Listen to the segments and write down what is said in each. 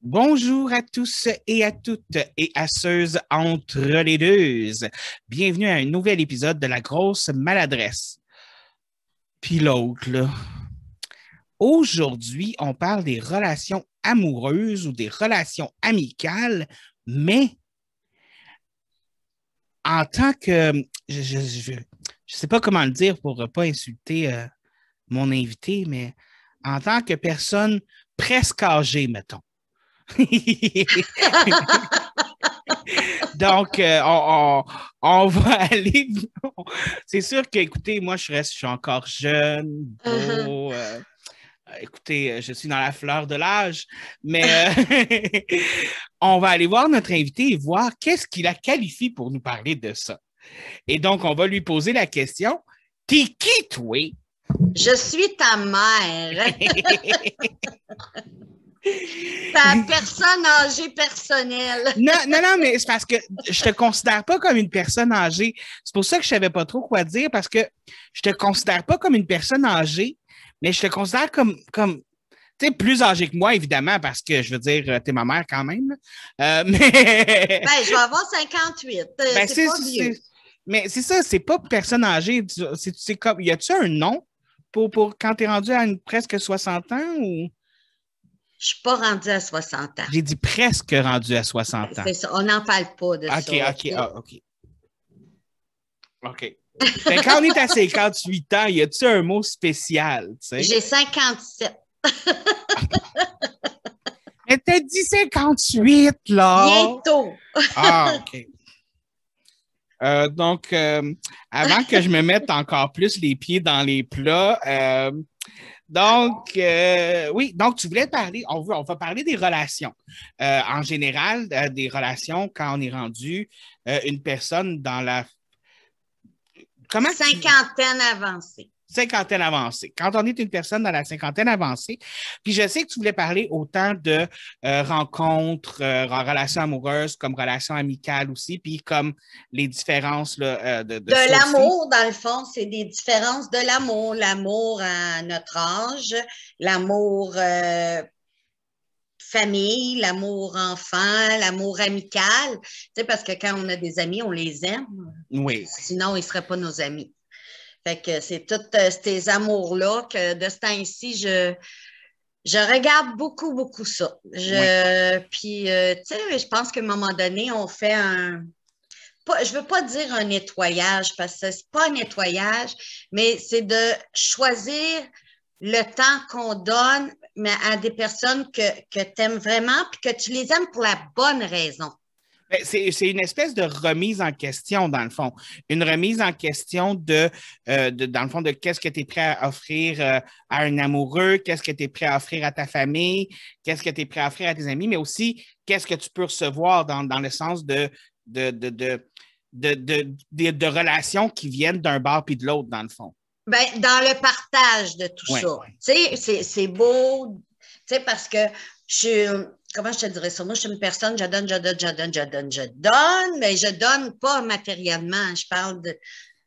Bonjour à tous et à toutes et à ceux entre les deux. Bienvenue à un nouvel épisode de La Grosse Maladresse. Puis l'autre, là. Aujourd'hui, on parle des relations amoureuses ou des relations amicales, mais en tant que... Je sais pas comment le dire pour ne pas insulter mon invité, mais en tant que personne presque âgée, mettons. Donc, on va aller. C'est sûr que, écoutez, moi, je suis encore jeune, beau. Écoutez, je suis dans la fleur de l'âge, mais on va aller voir notre invité et voir qu'est-ce qui la qualifie pour nous parler de ça. Et donc, on va lui poser la question, t'es qui, toi? Je suis ta mère. Ta personne âgée personnelle. Non, mais c'est parce que je te considère pas comme une personne âgée. C'est pour ça que je savais pas trop quoi dire, parce que je te considère pas comme une personne âgée, mais je te considère comme tu sais, plus âgée que moi, évidemment, parce que, je veux dire, t'es ma mère quand même. Mais... Ben, je vais avoir 58. Ben, c'est pas vieux. Mais c'est ça, c'est pas personne âgée. C'est comme, y a-tu un nom pour quand t'es rendu à presque 60 ans ou... Je suis pas rendue à 60 ans. J'ai dit presque rendu à 60 ans. C'est ça, on n'en parle pas de ça. OK. Ben, quand on est à 58 ans, y a-tu un mot spécial, tu sais? J'ai 57. Mais t'as dit 58, là! Bientôt! OK. Donc, avant que je me mette encore plus les pieds dans les plats, oui, donc tu voulais parler, on va parler des relations. En général, des relations quand on est rendu une personne dans la... Comment cinquantaine avancée. Cinquantaine avancée. Quand on est une personne dans la cinquantaine avancée, puis je sais que tu voulais parler autant de rencontres, relations amoureuses comme relations amicales aussi, puis comme les différences là, de l'amour, dans le fond, c'est des différences de l'amour. L'amour à notre âge, l'amour famille, l'amour enfant, l'amour amical. Tu sais, parce que quand on a des amis, on les aime. Oui. Sinon, ils ne seraient pas nos amis. Fait que c'est tous ces amours-là que de ce temps-ci, je regarde beaucoup, beaucoup ça. Puis, tu sais, je pense qu'à un moment donné, on fait je ne veux pas dire un nettoyage parce que ce n'est pas un nettoyage, mais c'est de choisir le temps qu'on donne mais à des personnes que tu aimes vraiment puis que tu les aimes pour la bonne raison. C'est une espèce de remise en question, dans le fond. Une remise en question dans le fond, de qu'est-ce que tu es prêt à offrir à un amoureux, qu'est-ce que tu es prêt à offrir à ta famille, qu'est-ce que tu es prêt à offrir à tes amis, mais aussi qu'est-ce que tu peux recevoir dans le sens de relations qui viennent d'un bord puis de l'autre, dans le fond. Ben, dans le partage de tout ça. Tu sais, c'est beau, tu sais, parce que comment je te dirais ça? Moi, je suis une personne, je donne, mais je donne pas matériellement. Je parle de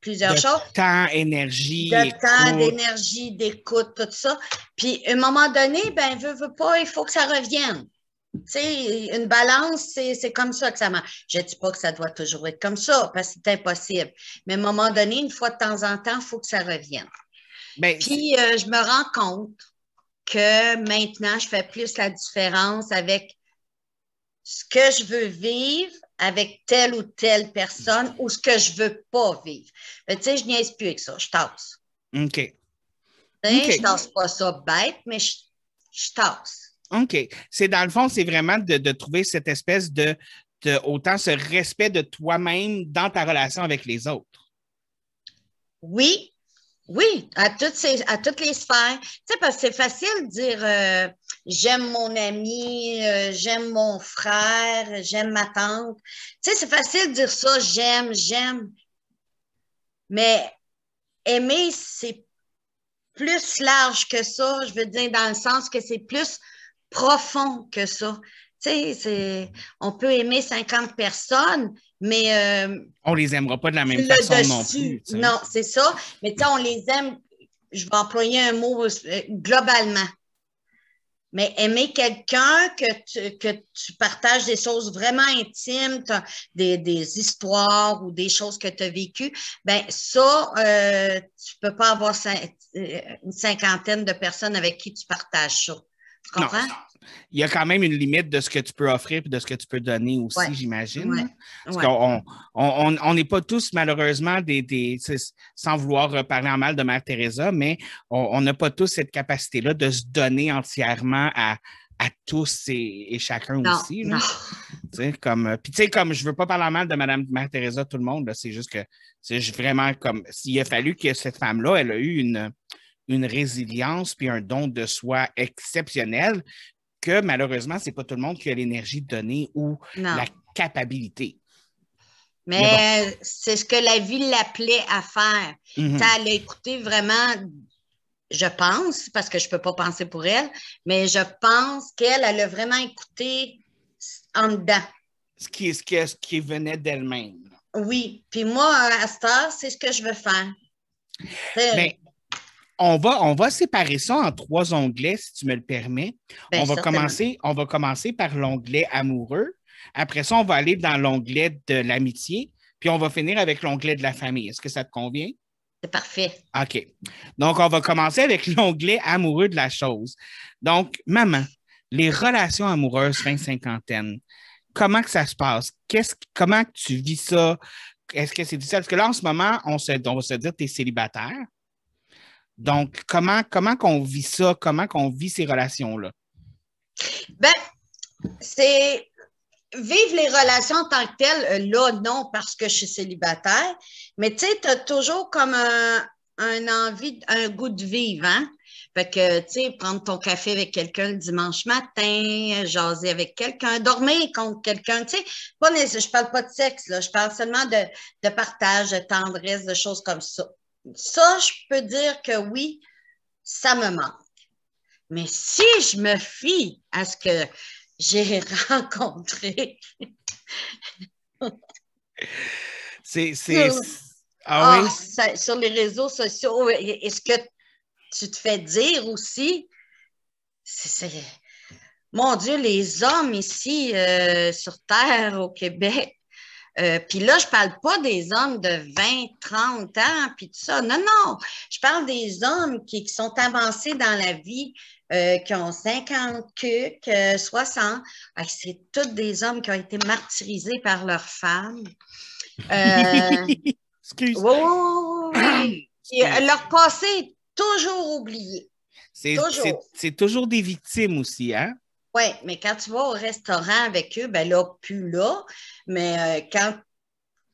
plusieurs choses. Temps, énergie, d'énergie, d'écoute, tout ça. Puis, à un moment donné, ben, veux pas, il faut que ça revienne. Tu sais, une balance, c'est comme ça que ça marche. Je ne dis pas que ça doit toujours être comme ça, parce que c'est impossible. Mais à un moment donné, une fois de temps en temps, il faut que ça revienne. Puis, je me rends compte que maintenant, je fais plus la différence avec ce que je veux vivre avec telle ou telle personne ou ce que je ne veux pas vivre. Tu sais, je niaise plus avec ça. Je tasse. OK. Je tasse pas ça bête, mais je tasse. OK. C'est dans le fond, c'est vraiment de trouver cette espèce de autant ce respect de toi-même dans ta relation avec les autres. Oui, à toutes les sphères. Tu sais, parce que c'est facile de dire j'aime mon ami, j'aime mon frère, j'aime ma tante. Tu sais, c'est facile de dire ça, j'aime. Mais aimer, c'est plus large que ça. Je veux dire, dans le sens que c'est plus profond que ça. Tu sais, on peut aimer 50 personnes, mais... on les aimera pas de la même façon non plus. T'sais. Non, c'est ça. Mais tu sais, on les aime, je vais employer un mot, globalement. Mais aimer quelqu'un que tu partages des choses vraiment intimes, des histoires ou des choses que tu as vécues, ben ça, tu peux pas avoir une cinquantaine de personnes avec qui tu partages ça. Tu Non, comprends? il y a quand même une limite de ce que tu peux offrir et de ce que tu peux donner Oui, aussi, j'imagine. oui, Parce oui. qu'on n'est pas tous, malheureusement, sans vouloir parler en mal de Mère Teresa, mais on n'a pas tous cette capacité-là de se donner entièrement à tous et chacun Non, aussi. Là. non. Puis, tu sais, comme je veux pas parler en mal de Madame Mère Teresa, tout le monde, c'est juste que c'est vraiment comme s'il a fallu que cette femme-là, elle a eu une résilience puis un don de soi exceptionnel que malheureusement, c'est pas tout le monde qui a l'énergie de donner ou la Non. capacité. Mais bon. Mais c'est ce que la vie l'appelait à faire. Mm-hmm. Elle a écouté vraiment, je pense, parce que je ne peux pas penser pour elle, mais je pense qu'elle a vraiment écouté en dedans. Ce qui venait d'elle-même. Oui. Puis moi, à cette heure, c'est ce que je veux faire. Bien, on va séparer ça en 3 onglets, si tu me le permets. Bien, on va commencer par l'onglet amoureux. Après ça, on va aller dans l'onglet de l'amitié, puis on va finir avec l'onglet de la famille. Est-ce que ça te convient? C'est parfait. OK. Donc, on va commencer avec l'onglet amoureux de la chose. Donc, maman, les relations amoureuses fin cinquantaine, comment que ça se passe? Comment que tu vis ça? Est-ce que c'est difficile? Parce que là, en ce moment, on va se dire que tu es célibataire. Donc, comment qu'on vit ça? Comment qu'on vit ces relations-là? Ben, c'est vivre les relations en tant que telles, là, non, parce que je suis célibataire, mais tu sais, tu as toujours comme un goût de vivre, hein? Fait que, tu sais, prendre ton café avec quelqu'un le dimanche matin, jaser avec quelqu'un, dormir contre quelqu'un, tu sais, je parle pas de sexe, là, je parle seulement de partage, de tendresse, de choses comme ça. Ça, je peux dire que oui, ça me manque. Mais si je me fie à ce que j'ai rencontré sur, oui? sur les réseaux sociaux, et ce que tu te fais dire aussi, mon Dieu, les hommes ici sur Terre, au Québec, puis là, je parle pas des hommes de 20, 30 ans, puis tout ça. Non, non. Je parle des hommes qui sont avancés dans la vie, qui ont 50, 60. C'est tous des hommes qui ont été martyrisés par leurs femmes. Excuse. Oui. Leur passé est toujours oublié. C'est toujours des victimes aussi, hein? Oui, mais quand tu vas au restaurant avec eux, ben là, plus là, mais quand...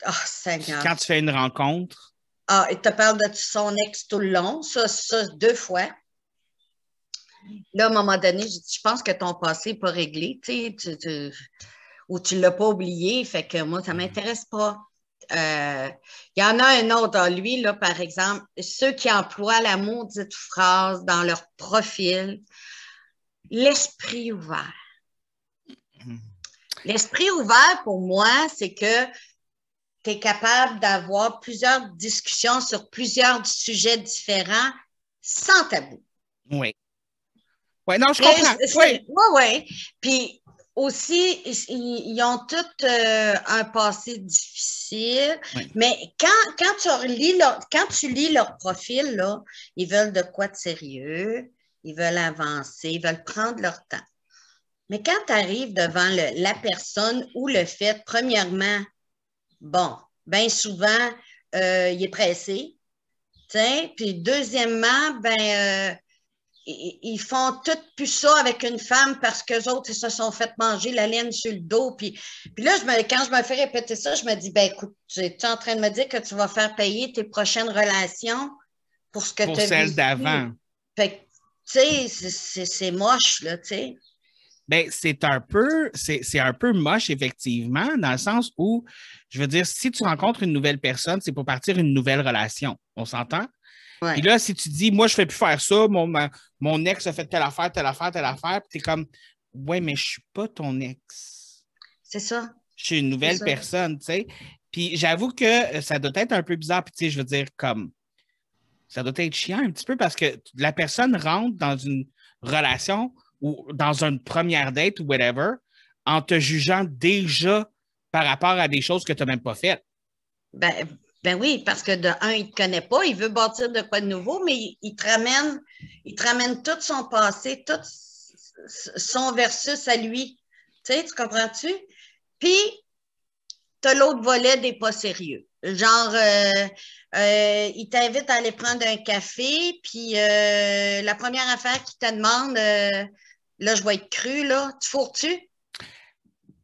Oh, Seigneur. Quand tu fais une rencontre. Ah, il te parle de son ex tout le long, ça 2 fois. Là, à un moment donné, je pense que ton passé n'est pas réglé, ou tu ne l'as pas oublié, fait que moi, ça ne m'intéresse pas. Il y en a un autre, lui, là, par exemple, ceux qui emploient la maudite phrase dans leur profil, l'esprit ouvert. L'esprit ouvert, pour moi, c'est que tu es capable d'avoir plusieurs discussions sur plusieurs sujets différents sans tabou. Oui. Oui, non, je comprends. Oui, oui. Puis aussi, ils ont tous un passé difficile, oui. Mais quand tu lis leur profil, là, ils veulent de quoi de sérieux, ils veulent avancer, ils veulent prendre leur temps. Mais quand tu arrives devant la personne ou le fait, premièrement, bon, bien souvent, il est pressé. Puis deuxièmement, ils font tout plus ça avec une femme parce qu'eux autres, ils se sont fait manger la laine sur le dos. Puis là, quand je me fais répéter ça, je me dis, écoute, tu es en train de me dire que tu vas faire payer tes prochaines relations pour ce que tu as vécu. Pour celles d'avant. Fait que, tu sais, c'est moche, là, tu sais. Bien, c'est un peu moche, effectivement, dans le sens où, je veux dire, si tu rencontres une nouvelle personne, c'est pour partir une nouvelle relation. On s'entend? Ouais. Puis là, si tu dis, moi, je ne fais plus faire ça, mon ex a fait telle affaire, puis tu es comme, ouais, mais je ne suis pas ton ex. C'est ça. Je suis une nouvelle personne, tu sais. Puis j'avoue que ça doit être un peu bizarre, puis tu sais, je veux dire, comme, ça doit être chiant un petit peu parce que la personne rentre dans une relation ou dans une première date ou whatever, en te jugeant déjà par rapport à des choses que tu n'as même pas faites. Ben oui, parce que de un, il ne te connaît pas, il veut bâtir de quoi de nouveau, mais il te ramène tout son passé, tout son versus à lui. Tu sais, tu comprends-tu? Puis, tu as l'autre volet des pas sérieux. Genre, il t'invite à aller prendre un café, puis la première affaire qu'il te demande, là, je vais être cru, là, tu fourres-tu?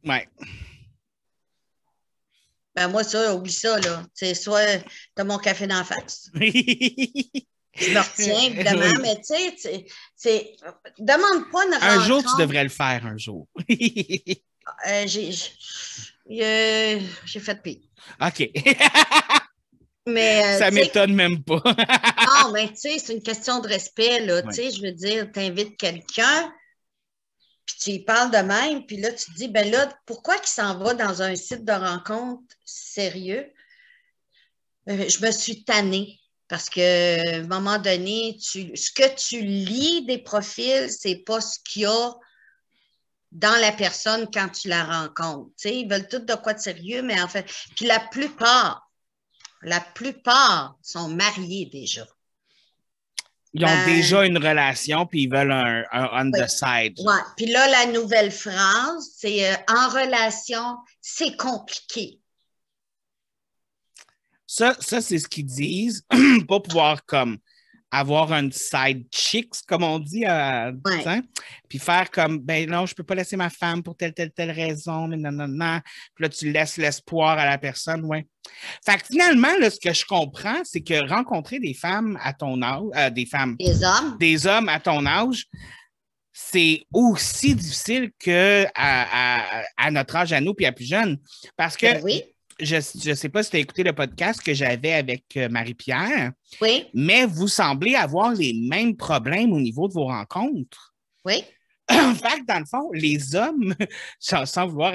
Ouais. Ben moi, ça, oublie ça, là. C'est soit t'as mon café d'en face. Je me retiens, évidemment, Oui. mais tu sais, demande pas une Un jour, tu rencontre. devrais le faire un jour. J'ai fait pire. OK. Mais, Ça tu sais, m'étonne même pas. non, mais tu sais, c'est une question de respect, là. Tu Ouais. sais, je veux dire, tu invites quelqu'un, puis tu y parles de même, puis là, tu te dis, ben là, pourquoi qu'il s'en va dans un site de rencontre sérieux? Je me suis tannée parce qu'à un moment donné, ce que tu lis des profils, c'est pas ce qu'il y a dans la personne quand tu la rencontres. Tu sais, ils veulent tout de quoi de sérieux, mais en fait, puis la plupart sont mariés déjà. Ils ont déjà une relation, puis ils veulent un on Oui. the side. Ouais. Puis là, la nouvelle phrase, c'est en relation, c'est compliqué. Ça c'est ce qu'ils disent, pas pouvoir comme avoir un side chicks, comme on dit, Ouais. puis faire comme, ben non, je peux pas laisser ma femme pour telle raison, mais non, non, non. Puis là, tu laisses l'espoir à la personne, ouais. Fait que finalement, là, ce que je comprends, c'est que rencontrer des femmes à ton âge, des hommes à ton âge, c'est aussi difficile que à notre âge, à nous, puis à plus jeunes. Parce que Ben oui. je ne sais pas si tu as écouté le podcast que j'avais avec Marie-Pierre, Oui. mais vous semblez avoir les mêmes problèmes au niveau de vos rencontres. Oui. En fait, dans le fond, les hommes, sans vouloir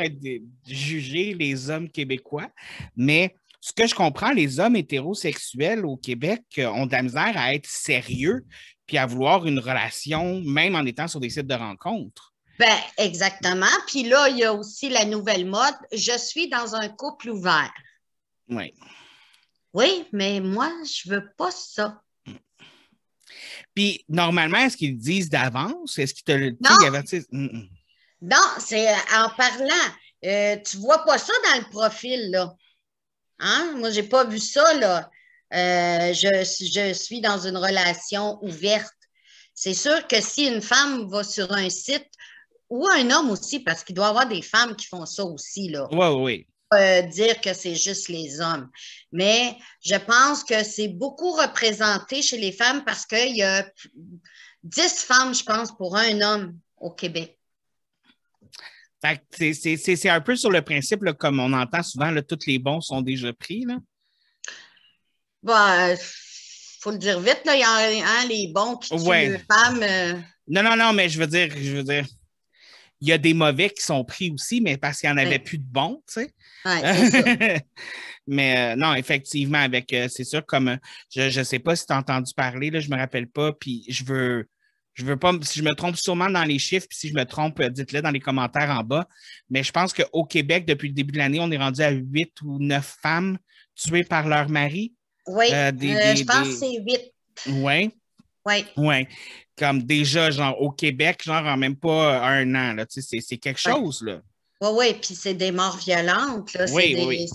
juger les hommes québécois, mais ce que je comprends, les hommes hétérosexuels au Québec ont de la misère à être sérieux puis à vouloir une relation, même en étant sur des sites de rencontres. Ben, exactement. Puis là, il y a aussi la nouvelle mode. Je suis dans un couple ouvert. Oui. Oui, mais moi, je veux pas ça. Puis, normalement, est-ce qu'ils le disent d'avance? Est-ce qu'ils te le Non, avertissent? non, c'est en parlant. Tu vois pas ça dans le profil, là. Hein? Moi, j'ai pas vu ça, là. Je suis dans une relation ouverte. C'est sûr que si une femme va sur un site, ou un homme aussi, parce qu'il doit y avoir des femmes qui font ça aussi, là. Oui, oui. Dire que c'est juste les hommes. Mais je pense que c'est beaucoup représenté chez les femmes parce qu'il y a 10 femmes, je pense, pour un homme au Québec. Fait que c'est un peu sur le principe, là, comme on entend souvent, là, tous les bons sont déjà pris. Là. Bah, faut le dire vite, là, il y a les bons qui tuent Ouais. les femmes. Non, mais je veux dire, il y a des mauvais qui sont pris aussi, mais parce qu'il n'y en avait plus de bons, tu sais. Ouais, c'est ça. Mais non, effectivement, avec, c'est sûr, comme, je ne sais pas si tu as entendu parler, là, je ne me rappelle pas, puis je veux pas, si je me trompe sûrement dans les chiffres, puis si je me trompe, dites-le dans les commentaires en bas, mais je pense qu'au Québec, depuis le début de l'année, on est rendu à 8 ou 9 femmes tuées par leur mari. Oui, je pense que c'est 8. Oui. Oui. Oui. Comme déjà, genre, au Québec, genre, en même pas un an, là, tu sais, c'est quelque chose, là. Oui, oui, puis c'est des morts violentes, là. Oui.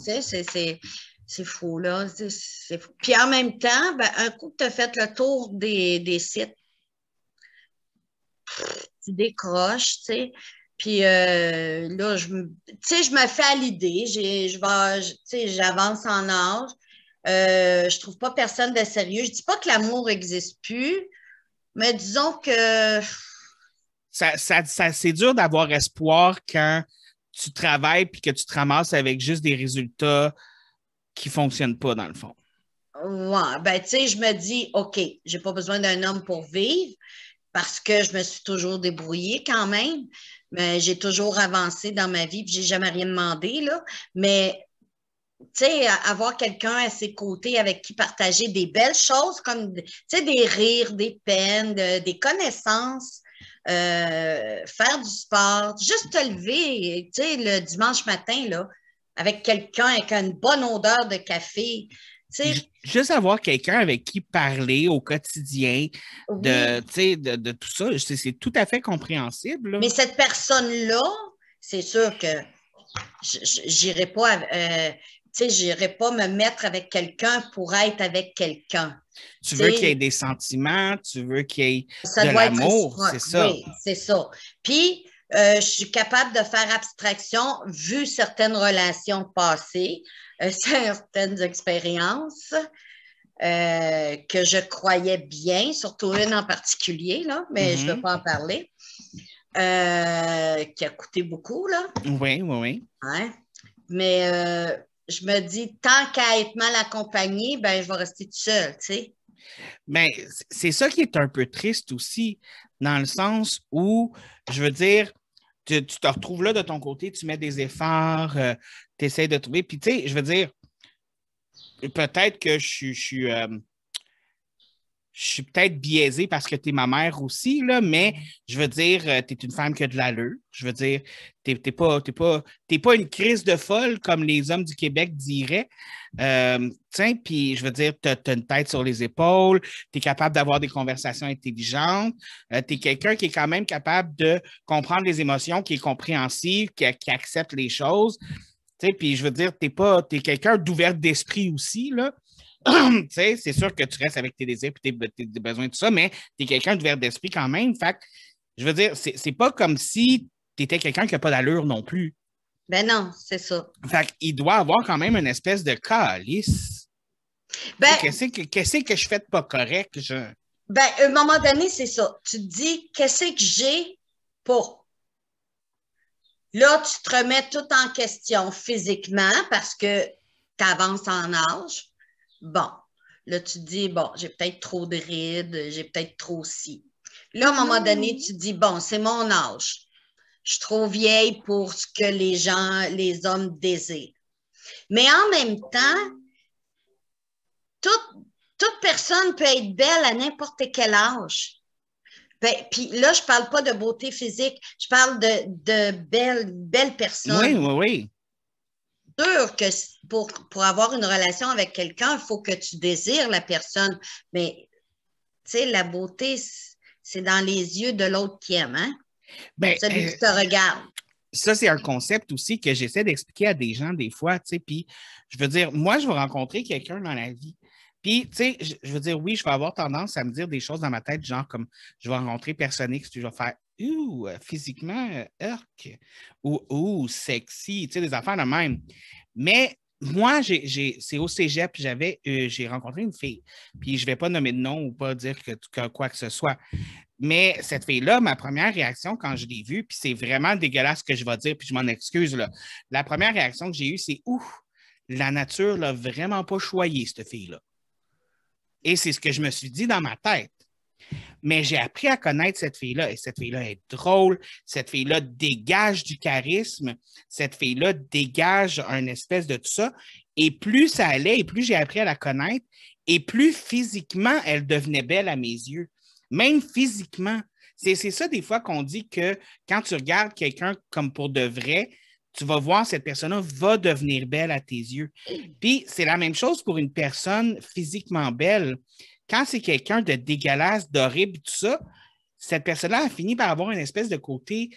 C'est fou, là. Fou. Puis en même temps, ben, un coup que tu as fait le tour des sites, tu décroches, tu sais. Puis là, je me fais à l'idée. J'avance en âge. Je trouve pas personne de sérieux. Je dis pas que l'amour n'existe plus, mais disons que... C'est dur d'avoir espoir quand tu travailles puis que tu te ramasses avec juste des résultats qui ne fonctionnent pas, dans le fond. Ouais, ben, tu sais, je me dis, OK, j'ai pas besoin d'un homme pour vivre parce que je me suis toujours débrouillée quand même. Mais j'ai toujours avancé dans ma vie, puis j'ai jamais rien demandé, là. Mais, tu sais, avoir quelqu'un à ses côtés avec qui partager des belles choses comme, tu sais, des rires, des peines, des connaissances, faire du sport, juste te lever, tu sais, le dimanche matin, là, avec quelqu'un avec une bonne odeur de café. Tu sais, Juste avoir quelqu'un avec qui parler au quotidien oui, de tout ça, c'est tout à fait compréhensible, là. mais cette personne-là, c'est sûr que j'irai pas, j'irai pas me mettre avec quelqu'un pour être avec quelqu'un. Tu Tu veux qu'il y ait sais, des sentiments, tu veux qu'il y ait ça de doit être l'amour, c'est réciproque. ça. Oui, c'est ça. Puis, je suis capable de faire abstraction vu certaines relations passées, certaines expériences que je croyais bien, surtout une en particulier, là, mais je ne veux Mhm. pas en parler, qui a coûté beaucoup, là. Oui, oui, oui. Hein? Mais je me dis, tant qu'à être mal accompagné, ben, je vais rester toute seule, tu sais. Mais c'est ça qui est un peu triste aussi, dans le sens où, je veux dire, tu te retrouves là de ton côté, tu mets des efforts, tu essaies de trouver. Puis, tu sais, je veux dire, peut-être que je suis peut-être biaisé parce que tu es ma mère aussi, là, mais je veux dire, tu es une femme qui a de l'allure. Je veux dire, t'es pas une crise de folle comme les hommes du Québec diraient. Puis je veux dire, tu as une tête sur les épaules, tu es capable d'avoir des conversations intelligentes, tu es quelqu'un qui est quand même capable de comprendre les émotions, qui est compréhensif, qui accepte les choses. Puis je veux dire, t'es quelqu'un d'ouvert d'esprit aussi, là. C'est sûr que tu restes avec tes désirs et tes besoins, tout ça, mais tu es quelqu'un d'ouvert d'esprit quand même. Fait que, je veux dire, c'est pas comme si tu étais quelqu'un qui n'a pas d'allure non plus. Ben non, c'est ça. Fait qu'il doit avoir quand même une espèce de calice. Ben, Qu'est-ce que je fais de pas correct? ben, à un moment donné, c'est ça. Tu te dis, qu'est-ce que j'ai pour. Là, tu te remets tout en question physiquement parce que tu avances en âge. Bon, là, tu te dis, bon, j'ai peut-être trop de rides, j'ai peut-être trop ci. Là, à un moment donné, tu te dis, bon, c'est mon âge. Je suis trop vieille pour ce que les gens, les hommes désirent. Mais en même temps, toute, toute personne peut être belle à n'importe quel âge. Ben, puis là, je ne parle pas de beauté physique, je parle de belles Oui, personnes. oui, oui. C'est sûr que pour avoir une relation avec quelqu'un, il faut que tu désires la personne. Mais, tu sais, la beauté, c'est dans les yeux de l'autre qui aime, hein? Ben, Celui qui te regarde. ça, c'est un concept aussi que j'essaie d'expliquer à des gens des fois, tu sais, puis je veux dire, moi, je vais rencontrer quelqu'un dans la vie. Puis, tu sais, je veux dire, oui, je vais avoir tendance à me dire des choses dans ma tête, genre comme je vais rencontrer personne X, puis je vais faire ouh, physiquement, urk, ou ouh, sexy, tu sais, des affaires de même. Mais moi, c'est au cégep, j'ai rencontré une fille, puis je ne vais pas nommer de nom ou pas dire que quoi que ce soit. Mais cette fille-là, ma première réaction quand je l'ai vue, puis c'est vraiment dégueulasse ce que je vais dire, puis je m'en excuse, là. La première réaction que j'ai eue, c'est ouf, la nature l'a vraiment pas choyé, cette fille-là. Et c'est ce que je me suis dit dans ma tête. Mais j'ai appris à connaître cette fille-là, et cette fille-là est drôle, cette fille-là dégage du charisme, cette fille-là dégage un espèce de tout ça. Et plus ça allait, et plus j'ai appris à la connaître, et plus physiquement elle devenait belle à mes yeux. Même physiquement. C'est ça des fois qu'on dit que quand tu regardes quelqu'un comme pour de vrai, tu vas voir cette personne-là va devenir belle à tes yeux. Puis c'est la même chose pour une personne physiquement belle. Quand c'est quelqu'un de dégueulasse, d'horrible, tout ça, cette personne-là a fini par avoir une espèce de côté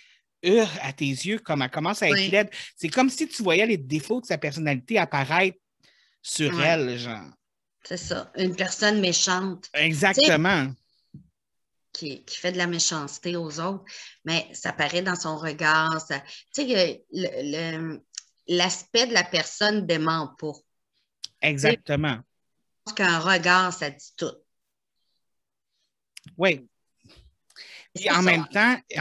à tes yeux, comme elle commence à être Oui, laide. C'est comme si tu voyais les défauts de sa personnalité apparaître sur oui, elle, genre. c'est ça. Une personne méchante. Tu sais, Exactement. qui fait de la méchanceté aux autres, mais ça paraît dans son regard. Tu sais, l'aspect de la personne dément pas. Tu sais, je Exactement. pense qu'un regard, ça dit tout. Oui. Puis C'est ça. en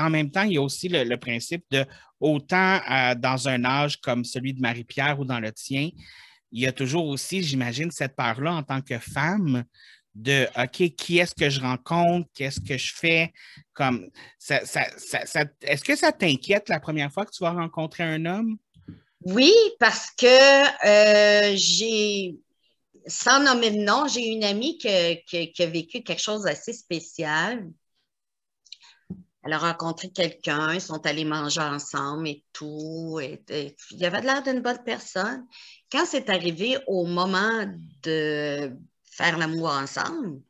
même temps, il y a aussi le principe de autant dans un âge comme celui de Marie-Pierre ou dans le tien, il y a toujours aussi, j'imagine, cette part-là en tant que femme de OK, qui est-ce que je rencontre, qu'est-ce que je fais, comme est-ce que ça t'inquiète la première fois que tu vas rencontrer un homme? Oui, parce que sans nommer de nom, j'ai une amie qui a vécu quelque chose d'assez spécial. elle a rencontré quelqu'un, ils sont allés manger ensemble et tout. Il avait l'air d'une bonne personne. Quand c'est arrivé au moment de faire l'amour ensemble,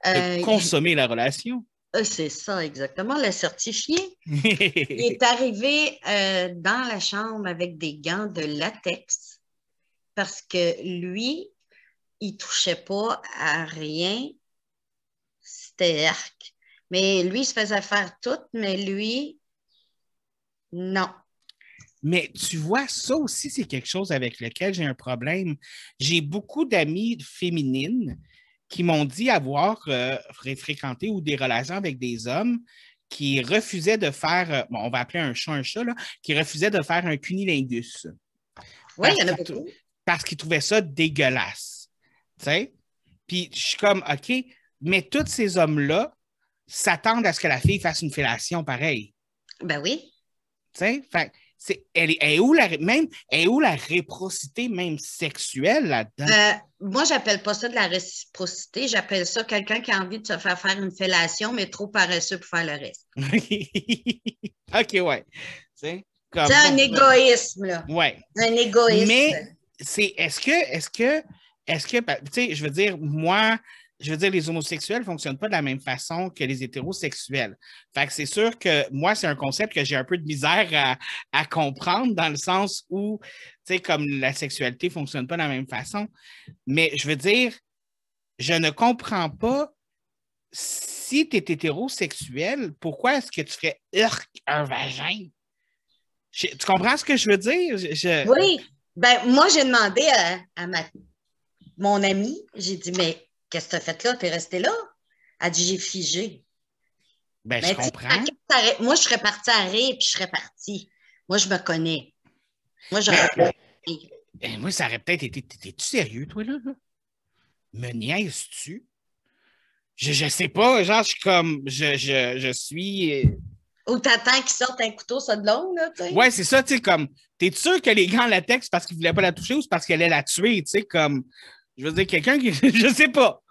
De consommer la relation. c'est ça exactement, le certifié. Il est arrivé dans la chambre avec des gants de latex parce que lui, il touchait pas à rien. C'était arc. Mais lui, il se faisait faire tout, mais lui, non. Mais tu vois, ça aussi, c'est quelque chose avec lequel j'ai un problème. J'ai beaucoup d'amies féminines qui m'ont dit avoir fréquenté ou des relations avec des hommes qui refusaient de faire, bon, on va appeler un chat, là, qui refusaient de faire un cunilingus. Oui, il y en a beaucoup. Parce qu'ils trouvaient ça dégueulasse. Tu sais? Puis je suis comme, OK, mais tous ces hommes-là s'attendent à ce que la fille fasse une fellation pareille. Ben oui. Tu sais? Fait elle est où la réciprocité même sexuelle là-dedans? Moi, j'appelle pas ça de la réciprocité. J'appelle ça quelqu'un qui a envie de se faire faire une fellation, mais trop paresseux pour faire le reste. OK, ouais. C'est un égoïsme, là. Ouais. Un égoïsme. Mais est-ce que, tu sais, je veux dire, les homosexuels ne fonctionnent pas de la même façon que les hétérosexuels. Fait que c'est sûr que moi, c'est un concept que j'ai un peu de misère à comprendre dans le sens où, tu sais, comme la sexualité ne fonctionne pas de la même façon. Mais je veux dire, je ne comprends pas si tu es hétérosexuel, pourquoi est-ce que tu ferais un vagin? Tu comprends ce que je veux dire? Oui. Ben, moi, j'ai demandé à mon amie, j'ai dit, mais qu'est-ce que tu as fait là? Tu es resté là? Elle dit, j'ai figé. Ben, je comprends. Moi, je serais partie à rire, puis je serais partie. Moi, je me connais. Moi, j'aurais pas ri. Moi, ça aurait peut-être été. T'es-tu sérieux, toi, là? Me niaises-tu? Je sais pas, genre, je suis comme. Je suis. Ou t'attends qu'il sorte un couteau, ça de long, là, tu sais? Ouais, c'est ça, tu sais, comme. T'es sûr que les gants en latex, c'est parce qu'ils voulaient pas la toucher ou c'est parce qu'elle allait la tuer, tu sais, comme. Je veux dire, quelqu'un qui. Je sais pas.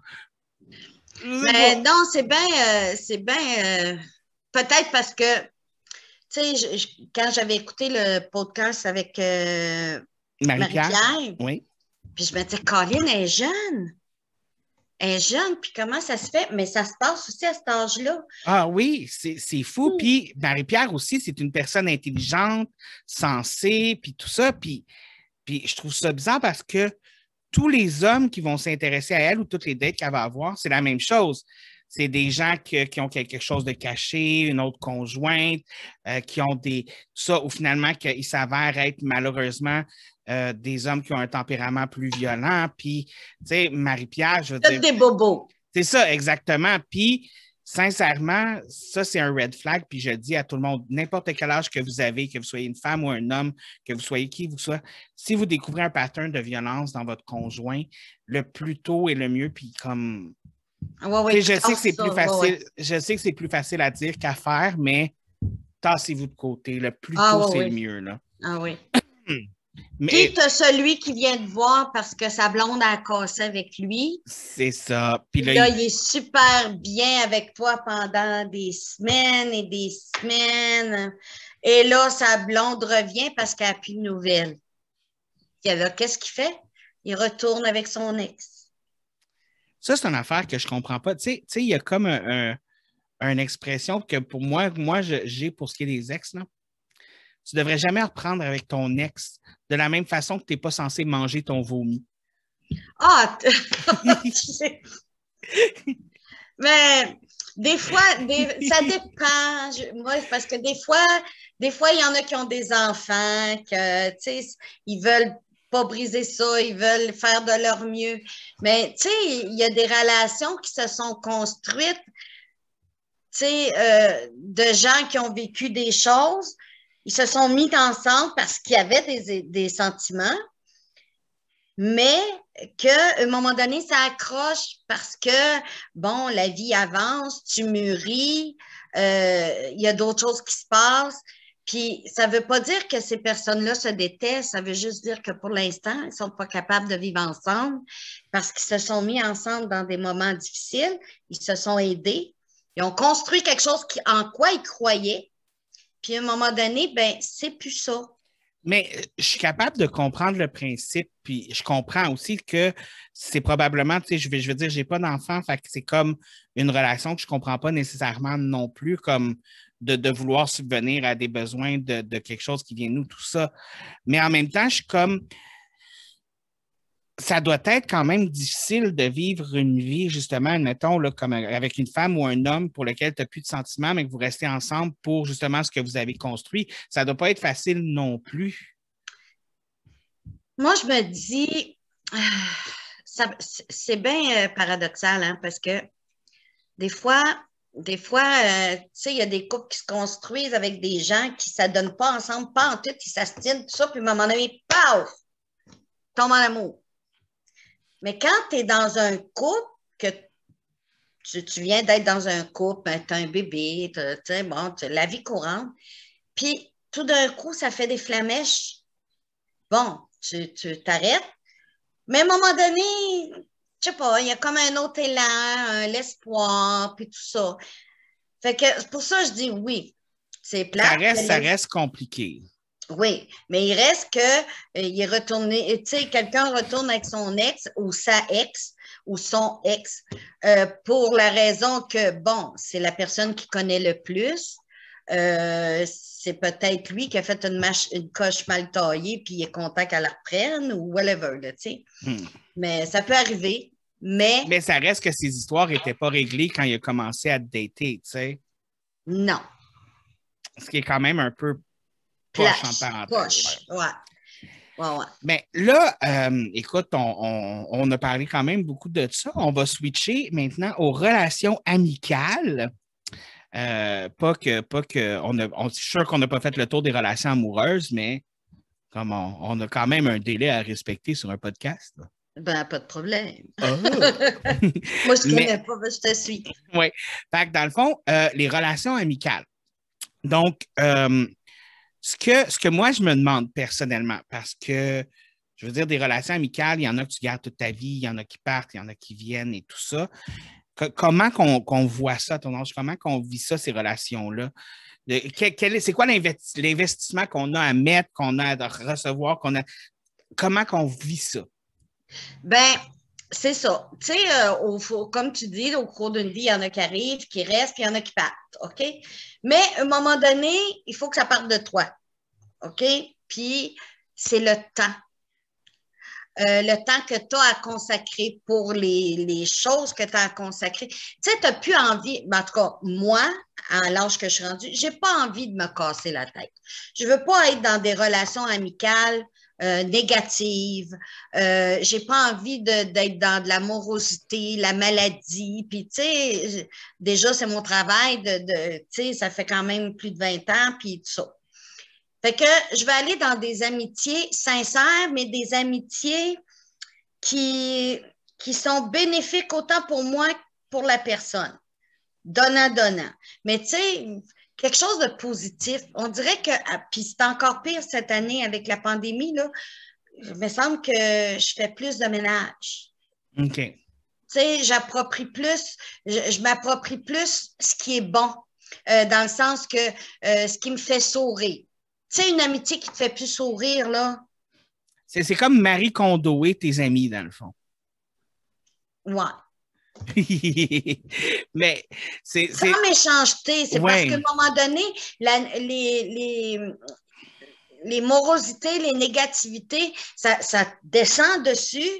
Mais non, c'est bien. Peut-être parce que, tu sais, quand j'avais écouté le podcast avec Marie-Pierre, oui. Puis je me disais, Colin est jeune. Elle est jeune, puis comment ça se fait? Mais ça se passe aussi à cet âge-là. Ah oui, c'est fou. Puis Marie-Pierre aussi, c'est une personne intelligente, sensée, puis tout ça. Puis je trouve ça bizarre parce que tous les hommes qui vont s'intéresser à elle ou toutes les dates qu'elle va avoir, c'est la même chose. C'est des gens qui ont quelque chose de caché, une autre conjointe, qui ont tout ça, ou finalement, qu'ils s'avèrent être malheureusement des hommes qui ont un tempérament plus violent. Puis, tu sais, Marie-Pierre, je veux dire. Des bobos. C'est ça, exactement. Puis, sincèrement, ça, c'est un red flag. Puis, je le dis à tout le monde, n'importe quel âge que vous avez, que vous soyez une femme ou un homme, que vous soyez qui vous soyez, si vous découvrez un pattern de violence dans votre conjoint, le plus tôt est le mieux. Puis, comme. Ouais, je sais que c'est plus facile. Je sais que c'est plus facile à dire qu'à faire, mais tassez-vous de côté. Le plus tôt, c'est le mieux. Là. Ah oui. Puis, tu as celui qui vient te voir parce que sa blonde a cassé avec lui. C'est ça. Puis là, il est super bien avec toi pendant des semaines et des semaines. Et là, sa blonde revient parce qu'elle n'a plus de nouvelles. Et alors, qu'est-ce qu'il fait? Il retourne avec son ex. Ça, c'est une affaire que je ne comprends pas. Tu sais, il y a comme une expression que pour moi j'ai pour ce qui est des ex. Là. Tu ne devrais jamais reprendre avec ton ex de la même façon que tu n'es pas censé manger ton vomi. Ah! Mais des fois, ça dépend. Moi, parce que des fois, il y en a qui ont des enfants, que, tu sais, ils veulent pas briser ça, ils veulent faire de leur mieux. Mais, tu sais, il y a des relations qui se sont construites, tu sais, de gens qui ont vécu des choses. Ils se sont mis ensemble parce qu'il y avait des sentiments, mais qu'à un moment donné, ça accroche parce que, bon, la vie avance, tu mûris, il y a d'autres choses qui se passent. Puis, ça ne veut pas dire que ces personnes-là se détestent, ça veut juste dire que pour l'instant, ils ne sont pas capables de vivre ensemble parce qu'ils se sont mis ensemble dans des moments difficiles, ils se sont aidés. Ils ont construit quelque chose en quoi ils croyaient. Puis à un moment donné, ben c'est plus ça. Mais je suis capable de comprendre le principe, puis je comprends aussi que c'est probablement, tu sais, je veux dire, j'ai pas d'enfant, fait que c'est comme une relation que je comprends pas nécessairement non plus, comme de vouloir subvenir à des besoins de quelque chose qui vient de nous, tout ça. Mais en même temps, je suis comme, ça doit être quand même difficile de vivre une vie, justement, admettons, là, comme avec une femme ou un homme pour lequel tu n'as plus de sentiments, mais que vous restez ensemble pour justement ce que vous avez construit. Ça ne doit pas être facile non plus. Moi, je me dis, c'est bien paradoxal, hein, parce que des fois, tu sais, il y a des couples qui se construisent avec des gens qui ne s'adonnent pas ensemble, pas en tout, ils s'astinent, tout ça, puis à un moment donné, paf, tombe en amour. Mais quand tu es dans un couple, que tu viens d'être dans un couple, tu as un bébé, tu sais, bon, la vie courante, puis tout d'un coup, ça fait des flamèches. Bon, tu t'arrêtes, mais à un moment donné, je sais pas, il y a comme un autre élan, l'espoir, puis tout ça. Fait que c'est pour ça que je dis oui. C'est plate. Ça reste compliqué. Oui, mais il reste que il est retourné, tu sais, quelqu'un retourne avec son ex ou sa ex ou son ex pour la raison que, bon, c'est la personne qui connaît le plus. C'est peut-être lui qui a fait une coche mal taillée puis il est content qu'elle la reprenne ou whatever, tu sais. Mais ça peut arriver, Mais ça reste que ces histoires n'étaient pas réglées quand il a commencé à te dater, tu sais. Non. Ce qui est quand même un peu poche en parenthèse. Ouais. Ouais. Mais là, écoute, on a parlé quand même beaucoup de ça. On va switcher maintenant aux relations amicales. Pas que on est sûr qu'on n'a pas fait le tour des relations amoureuses, mais comme on a quand même un délai à respecter sur un podcast. Ben, pas de problème. Oh. Moi, je ne connais pas, je te suis. Oui. Fait que dans le fond, les relations amicales. Donc, ce que moi, je me demande personnellement, parce que, je veux dire, des relations amicales, il y en a que tu gardes toute ta vie, il y en a qui partent, il y en a qui viennent et tout ça. Comment qu'on voit ça, à ton âge? Comment qu'on vit ça, ces relations-là? C'est quoi l'investissement qu'on a à mettre, qu'on a à recevoir, comment qu'on vit ça? Ben, c'est ça. Tu sais, comme tu dis, au cours d'une vie, il y en a qui arrivent, qui restent, puis il y en a qui partent. OK? Mais à un moment donné, il faut que ça parte de toi. OK? Puis, c'est le temps. Le temps que tu as à consacrer pour les choses que tu as à consacrer. Tu sais, tu n'as plus envie, en tout cas, moi, à l'âge que je suis rendue, je n'ai pas envie de me casser la tête. Je ne veux pas être dans des relations amicales négatives. J'ai pas envie d'être dans de la morosité, la maladie. Puis, tu sais, déjà, c'est mon travail tu sais, ça fait quand même plus de 20 ans, puis tout ça. Fait que je vais aller dans des amitiés sincères, mais des amitiés qui sont bénéfiques autant pour moi que pour la personne. Donnant. Mais tu sais, quelque chose de positif. On dirait que, puis c'est encore pire cette année avec la pandémie, là, il me semble que je fais plus de ménage. OK. Tu sais, je m'approprie plus ce qui est bon, dans le sens que ce qui me fait sourire. Tu sais, une amitié qui te fait plus sourire, là. C'est comme Marie Kondoé, tes amis, dans le fond. Ouais. Mais c'est. Sans méchanceté, c'est parce qu'à un moment donné, les morosités, les négativités, ça descend dessus.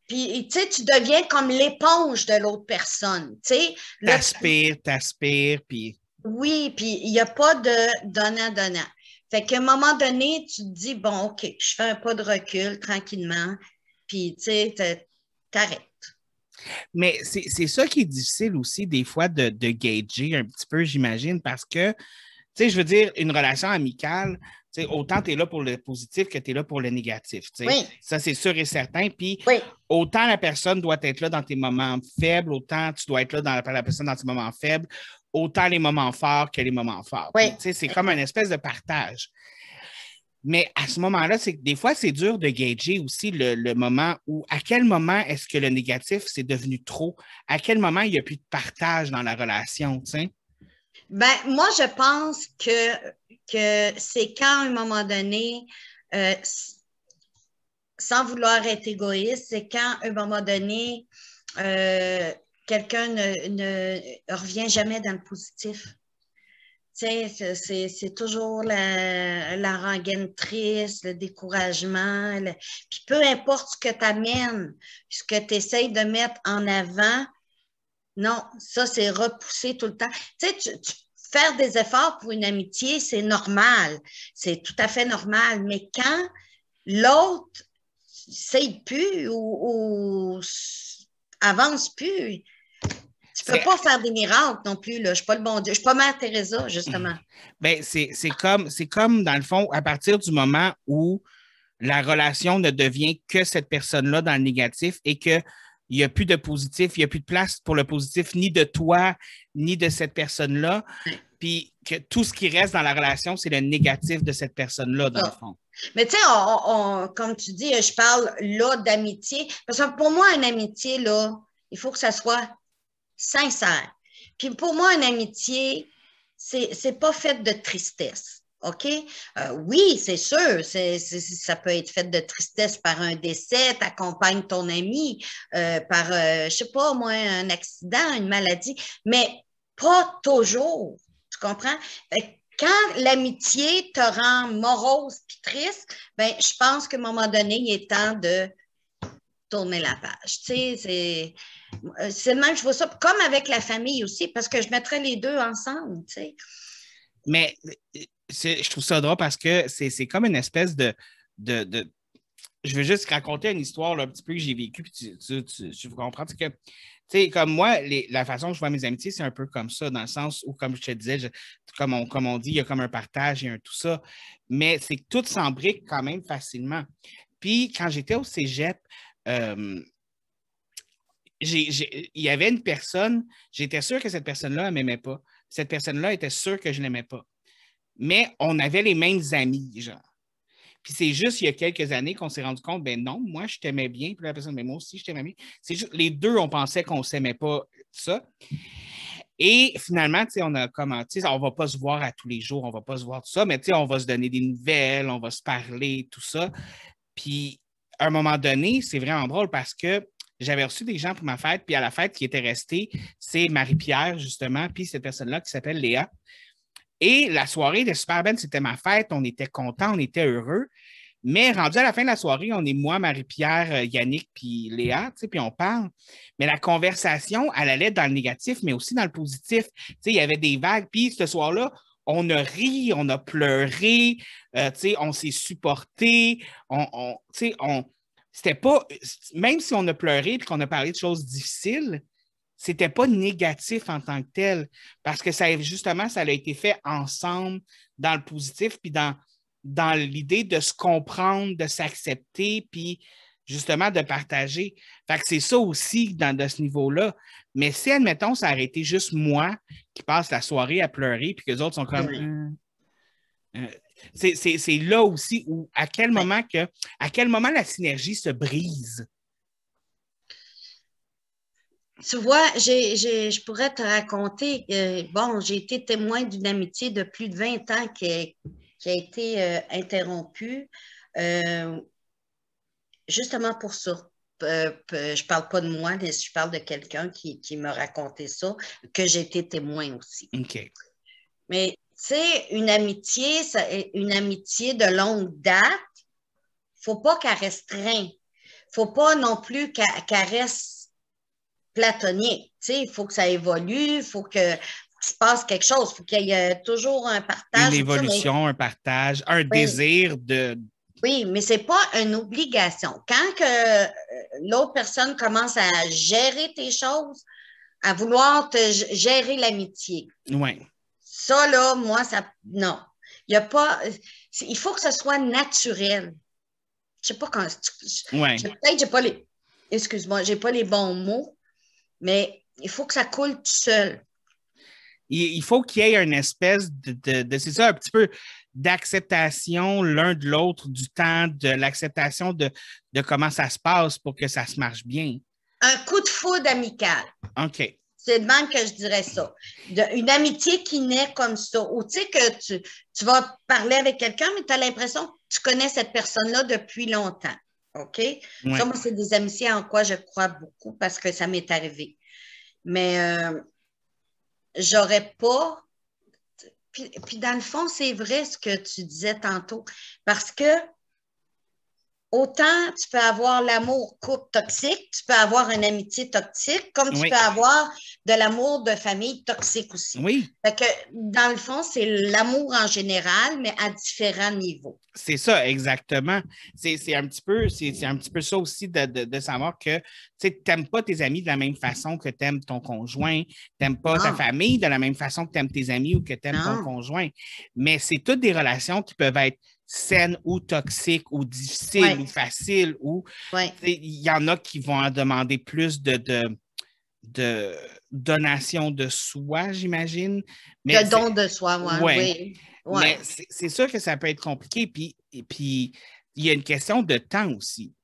Puis, tu sais, tu deviens comme l'éponge de l'autre personne. Tu sais, t'aspires, puis. Oui, puis il n'y a pas de donnant. Fait qu'à un moment donné, tu te dis, bon, OK, je fais un pas de recul tranquillement, puis tu sais, t'arrêtes. Mais c'est ça qui est difficile aussi, des fois, de gager un petit peu, j'imagine, parce que, tu sais, je veux dire, une relation amicale, tu sais, autant tu es là pour le positif que tu es là pour le négatif. Tu sais. Oui. Ça, c'est sûr et certain. Puis, Oui. autant la personne doit être là dans tes moments faibles, autant tu dois être là dans la personne dans tes moments faibles, autant les moments forts que les moments forts. Oui. Puis, tu sais, c'est comme une espèce de partage. Mais à ce moment-là, c'est que des fois, c'est dur de gager aussi le moment où, à quel moment est-ce que le négatif, c'est devenu trop? À quel moment il n'y a plus de partage dans la relation, tu sais? Ben, moi, je pense que c'est quand, à un moment donné, euh, sans vouloir être égoïste, c'est quand, à un moment donné, euh, quelqu'un ne revient jamais dans le positif. Tu sais, c'est toujours la rengaine triste, le découragement. Puis peu importe ce que tu amènes, ce que tu essayes de mettre en avant, non, ça, c'est repoussé tout le temps. Tu sais, faire des efforts pour une amitié, c'est normal. C'est tout à fait normal. Mais quand l'autre ne sait plus ou avance plus, tu peux C'est pas faire des miracles non plus, là. Je ne suis pas le bon Dieu. Je ne suis pas Mère Teresa, justement. ben, c'est comme, dans le fond, à partir du moment où la relation ne devient que cette personne-là dans le négatif et qu'il n'y a plus de positif, il n'y a plus de place pour le positif, ni de toi, ni de cette personne-là. Puis que tout ce qui reste dans la relation, c'est le négatif de cette personne-là, dans le fond. Mais tu sais, comme tu dis, je parle là d'amitié. Parce que pour moi, une amitié, là, il faut que ça soit sincère. Puis pour moi, une amitié, c'est pas fait de tristesse. OK? Oui, c'est sûr, ça peut être fait de tristesse par un décès, t'accompagnes ton ami, par, je sais pas, moi, un accident, une maladie, mais pas toujours. Tu comprends? Quand l'amitié te rend morose puis triste, ben, je pense qu'à un moment donné, il est temps de tourner la page. Tu sais, c'est même, je vois ça comme avec la famille aussi, parce que je mettrais les deux ensemble, tu sais. Mais je trouve ça drôle parce que c'est comme une espèce de. Je veux juste raconter une histoire là, un petit peu que j'ai vécue, puis tu comprends. C'est que, tu sais, comme moi, la façon que je vois mes amitiés, c'est un peu comme ça, dans le sens où, comme je te disais, comme on dit, il y a comme un partage et un tout ça, mais c'est que tout s'embrique quand même facilement. Puis, quand j'étais au cégep, euh, il y avait une personne, j'étais sûr que cette personne-là ne m'aimait pas. Cette personne-là était sûre que je ne l'aimais pas. Mais on avait les mêmes amis, genre. Puis c'est juste il y a quelques années qu'on s'est rendu compte, ben non, moi, je t'aimais bien. Puis la personne, mais moi aussi, je t'aimais bien. C'est juste, les deux, on pensait qu'on ne s'aimait pas, ça. Et finalement, tu sais, on a commencé, on ne va pas se voir à tous les jours, on ne va pas se voir tout ça, mais tu sais, on va se donner des nouvelles, on va se parler, tout ça. Puis à un moment donné, c'est vraiment drôle parce que j'avais reçu des gens pour ma fête, puis à la fête qui était restée, c'est Marie-Pierre, justement, puis cette personne-là qui s'appelle Léa. Et la soirée était super belle, c'était ma fête, on était contents, on était heureux. Mais rendu à la fin de la soirée, on est moi, Marie-Pierre, Yannick, puis Léa, tu sais, puis on parle. Mais la conversation, elle allait dans le négatif, mais aussi dans le positif. Tu sais, il y avait des vagues. Puis ce soir-là, on a ri, on a pleuré, tu sais, on s'est supporté, tu sais, c'était pas, même si on a pleuré et qu'on a parlé de choses difficiles, c'était pas négatif en tant que tel, parce que ça, justement, ça a été fait ensemble dans le positif, puis dans l'idée de se comprendre, de s'accepter, puis justement de partager. Fait que c'est ça aussi de ce niveau-là. Mais si, admettons, ça aurait été juste moi qui passe la soirée à pleurer, puis que les autres sont comme... Oui. C'est là aussi où, à quel Oui. moment la synergie se brise? Tu vois, je pourrais te raconter, bon, j'ai été témoin d'une amitié de plus de 20 ans qui a été interrompue, euh, justement pour ça. Je parle pas de moi, mais je parle de quelqu'un qui m'a raconté ça, que j'ai été témoin aussi. OK. Mais tu sais, une amitié de longue date, faut pas qu'elle restreint. Faut pas non plus qu'elle reste platonique. Tu sais, il faut que ça évolue, il faut qu'il se passe quelque chose, il faut qu'il y ait toujours un Une partage. Ça, mais évolution, un partage, un oui, désir de... oui, mais c'est pas une obligation. Quand que l'autre personne commence à gérer tes choses, à vouloir te gérer l'amitié, Ouais. ça, là, moi, ça. Non. Il y a pas. Il faut que ce soit naturel. Je sais pas quand. Ouais. Peut-être j'ai pas les. Excuse-moi, j'ai pas les bons mots, mais il faut que ça coule tout seul. Il faut qu'il y ait une espèce c'est ça, un petit peu d'acceptation l'un de l'autre, du temps, de l'acceptation de comment ça se passe pour que ça se marche bien. Un coup de foudre amical. OK. C'est de même que je dirais ça. Une amitié qui naît comme ça. Ou tu sais que tu vas parler avec quelqu'un, mais tu as l'impression que tu connais cette personne-là depuis longtemps. OK? Ouais. Ça, moi, c'est des amitiés en quoi je crois beaucoup parce que ça m'est arrivé. Mais j'aurais pas. Puis dans le fond, c'est vrai ce que tu disais tantôt. Parce que autant tu peux avoir l'amour couple toxique, tu peux avoir une amitié toxique, comme tu Oui. peux avoir de l'amour de famille toxique aussi. Oui. Fait que dans le fond, c'est l'amour en général, mais à différents niveaux. C'est ça, exactement. C'est un petit peu ça aussi de savoir que tu n'aimes pas tes amis de la même façon que tu aimes ton conjoint, tu n'aimes pas ta famille de la même façon que tu aimes tes amis ou que tu aimes ton conjoint. Mais c'est toutes des relations qui peuvent être saines ou toxiques ou difficiles ou faciles ou il y en a qui vont en demander plus de donation de soi, j'imagine. De don de soi, oui. Mais c'est sûr que ça peut être compliqué. Puis il y a une question de temps aussi.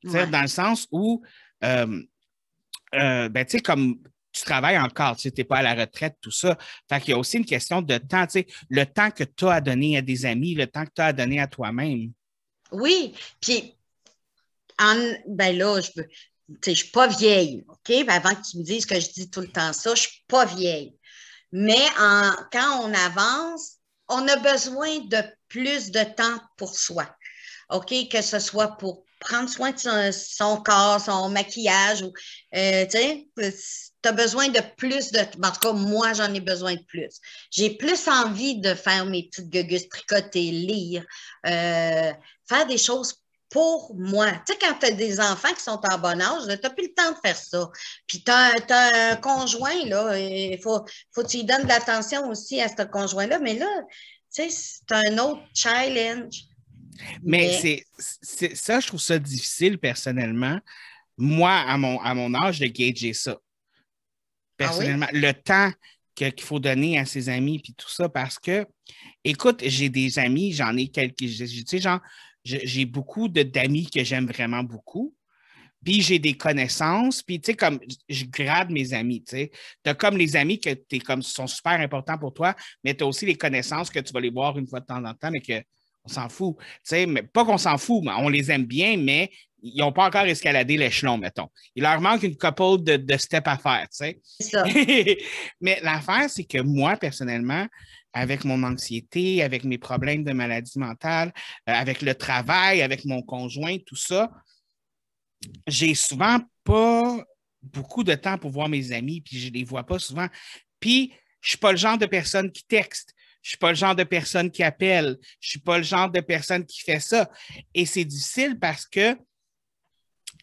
Dans le sens où, tu sais, comme tu travailles encore, tu n'es pas à la retraite, tout ça. Fait qu'il y a aussi une question de temps, tu sais, le temps que tu as à donner à des amis, le temps que tu as à donner à toi-même. Oui, puis, ben là, je ne suis pas vieille, OK? Avant que tu me dises que je dis tout le temps ça, je ne suis pas vieille. Mais quand on avance, on a besoin de plus de temps pour soi. OK? Que ce soit pour prendre soin de son corps, son maquillage. Tu sais, tu as besoin de plus de... En tout cas, moi, j'en ai besoin de plus. J'ai plus envie de faire mes petites gugus, tricoter, lire, faire des choses pour moi. Tu sais, quand tu as des enfants qui sont en bon âge, tu n'as plus le temps de faire ça. Puis tu as un conjoint, là, il faut que tu lui donnes de l'attention aussi à ce conjoint-là. Mais là, tu sais, c'est un autre challenge. Mais ça, je trouve ça difficile personnellement. Moi, à mon âge, de gager ça. Personnellement, le temps qu'il faut donner à ses amis puis tout ça, parce que, écoute, j'ai des amis, j'en ai quelques, tu sais, genre, j'ai beaucoup d'amis que j'aime vraiment beaucoup. Puis j'ai des connaissances, puis tu sais, comme je grade mes amis, tu sais. Tu as comme les amis que t'es comme sont super importants pour toi, mais tu as aussi les connaissances que tu vas les voir une fois de temps en temps, mais qu'on s'en fout. Tu sais, mais pas qu'on s'en fout, mais on les aime bien, mais ils n'ont pas encore escaladé l'échelon, mettons. Il leur manque une couple de steps à faire, tu sais. C'est ça. Mais l'affaire, c'est que moi, personnellement, avec mon anxiété, avec mes problèmes de maladie mentale, avec le travail, avec mon conjoint, tout ça, j'ai souvent pas beaucoup de temps pour voir mes amis, puis je les vois pas souvent. Puis, je suis pas le genre de personne qui texte. Je suis pas le genre de personne qui appelle. Je suis pas le genre de personne qui fait ça. Et c'est difficile parce que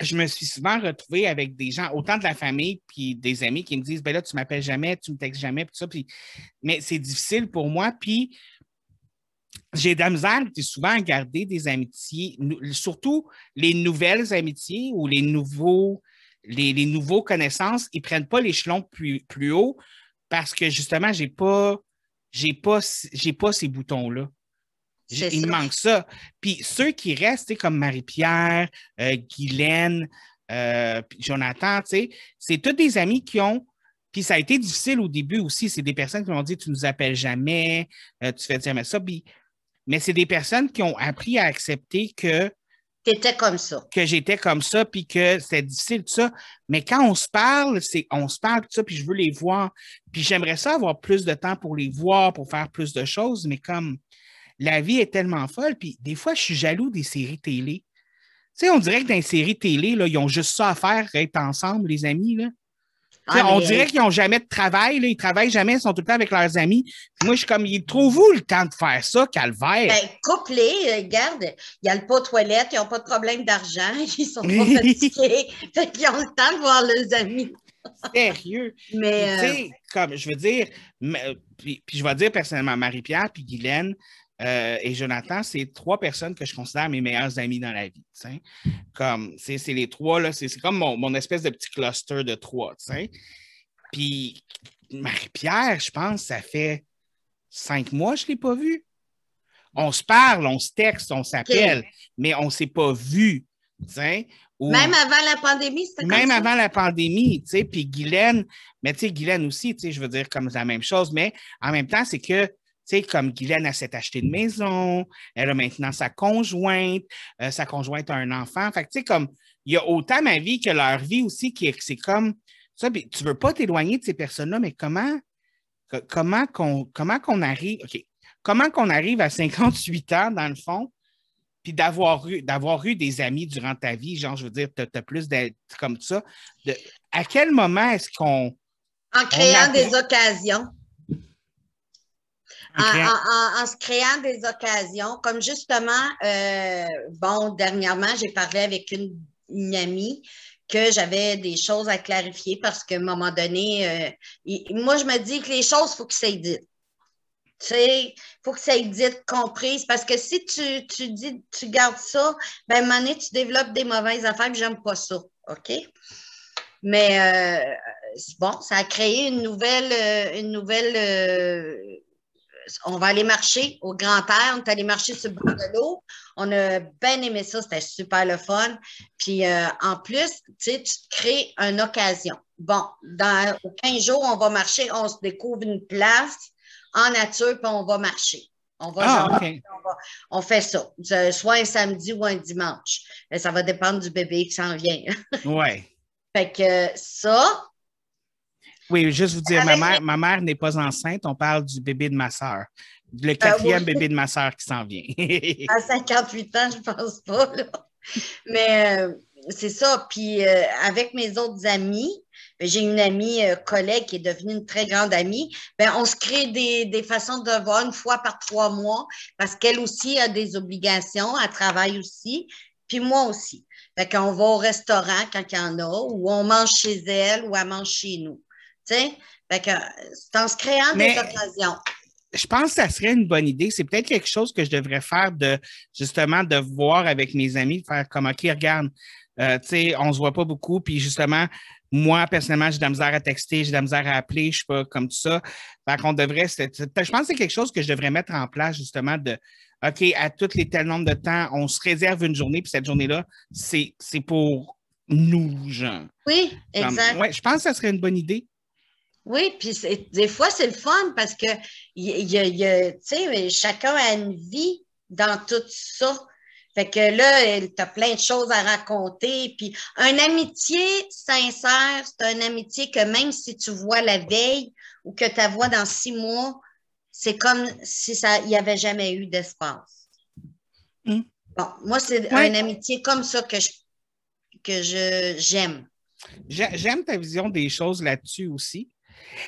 je me suis souvent retrouvée avec des gens, autant de la famille puis des amis qui me disent, ben là, tu m'appelles jamais, tu me textes jamais, puis ça. Mais c'est difficile pour moi. Puis, j'ai de la misère souvent à garder des amitiés, surtout les nouvelles amitiés ou les nouveaux connaissances, ils ne prennent pas l'échelon plus haut parce que justement, j'ai pas ces boutons-là. Il me manque ça. Puis ceux qui restent, comme Marie-Pierre, Guylaine, Jonathan, c'est tous des amis qui ont. Puis ça a été difficile au début aussi. C'est des personnes qui m'ont dit, tu ne nous appelles jamais, tu fais jamais ça. Puis mais c'est des personnes qui ont appris à accepter que t'étais comme ça. Que j'étais comme ça, puis que c'était difficile, tout ça. Mais quand on se parle, on se parle, tout ça, puis je veux les voir. Puis j'aimerais ça avoir plus de temps pour les voir, pour faire plus de choses, mais comme la vie est tellement folle, puis des fois, je suis jaloux des séries télé. Tu sais, on dirait que dans les séries télé, là, ils ont juste ça à faire, être ensemble, les amis, là. On dirait qu'ils n'ont jamais de travail, là, ils ne travaillent jamais, ils sont tout le temps avec leurs amis. Puis moi, je suis comme, ils trouvent-vous le temps de faire ça, calvaire? Ben, couplés, regarde, il y a le pot de toilette, ils n'ont pas de problème d'argent, ils sont pas fatigués, ils ont le temps de voir leurs amis. Sérieux? Mais tu sais, comme, je veux dire, puis je vais dire personnellement, Marie-Pierre puis Guylaine et Jonathan, c'est 3 personnes que je considère mes meilleurs amis dans la vie. T'sais. Comme, c'est les 3, là, c'est comme mon espèce de petit cluster de 3. T'sais. Puis Marie-Pierre, je pense, ça fait 5 mois que je ne l'ai pas vue. On se parle, on se texte, on s'appelle, OK. mais on ne s'est pas vu. T'sais, ou Même avant la pandémie, c'était comme même ça? avant la pandémie, tu sais, puis Guylaine, mais tu sais, Guylaine aussi, tu sais, je veux dire, comme la même chose, mais en même temps, c'est que, tu sais, comme Guylaine, elle s'est acheté une maison, elle a maintenant sa conjointe a un enfant, fait que, tu sais, comme, il y a autant ma vie que leur vie aussi, c'est comme, ça, puis tu veux pas t'éloigner de ces personnes-là, mais comment qu'on arrive, OK, comment qu'on arrive à 58 ans, dans le fond, puis d'avoir eu des amis durant ta vie, genre, je veux dire, tu as plus d'être comme ça. À quel moment est-ce qu'on En on créant apprend des occasions. en créant? En se créant des occasions, comme justement, bon, dernièrement, j'ai parlé avec une amie que j'avais des choses à clarifier parce qu'à un moment donné, moi, je me dis que les choses, il faut que ça aille dit. Tu sais, il faut que ça aille dit, comprise, parce que si tu dis, tu gardes ça, ben, à un moment donné, tu développes des mauvaises affaires, puis j'aime pas ça, OK? Mais bon, ça a créé on va aller marcher au grand-père. On est allé marcher sur le bord de l'eau. On a bien aimé ça. C'était super le fun. Puis, en plus, tu sais, tu te crées une occasion. Bon, dans 15 jours, on va marcher. On se découvre une place en nature, puis on va marcher. On va Ah, genre, OK. on fait ça. Soit un samedi ou un dimanche. Ça va dépendre du bébé qui s'en vient. Ouais. Fait que ça, Oui, juste vous dire, avec ma mère n'est pas enceinte. On parle du bébé de ma sœur. Le oui, quatrième bébé de ma sœur qui s'en vient. à 58 ans, je pense pas, là. Mais c'est ça. Puis avec mes autres amis, ben, j'ai une amie collègue qui est devenue une très grande amie. Ben, on se crée des façons de voir une fois par 3 mois parce qu'elle aussi a des obligations, elle travaille aussi, puis moi aussi. Fait qu'on va au restaurant quand il y en a, ou on mange chez elle, ou elle mange chez nous. Tu sais? Fait que c'est en se créant des Mais occasions. je pense que ça serait une bonne idée. C'est peut-être quelque chose que je devrais faire justement, de voir avec mes amis, faire comme, OK, regarde, tu sais, on se voit pas beaucoup, puis justement, moi, personnellement, j'ai de la misère à texter, j'ai de la misère à appeler, je suis pas comme tout ça. Fait qu'on devrait, je pense que c'est quelque chose que je devrais mettre en place, justement, OK, à tous les tels nombres de temps, on se réserve une journée, puis cette journée-là, c'est pour nous, genre. Oui, exact. Ouais, je pense que ça serait une bonne idée. Oui, puis des fois, c'est le fun parce que tu sais, chacun a une vie dans tout ça. Fait que là, tu as plein de choses à raconter. Puis un amitié sincère, c'est un amitié que même si tu vois la veille ou que tu la vois dans 6 mois, c'est comme si il n'y avait jamais eu d'espace. Hmm. Bon, moi, c'est un Ouais, amitié comme ça j'aime. j'aime ta vision des choses là-dessus aussi.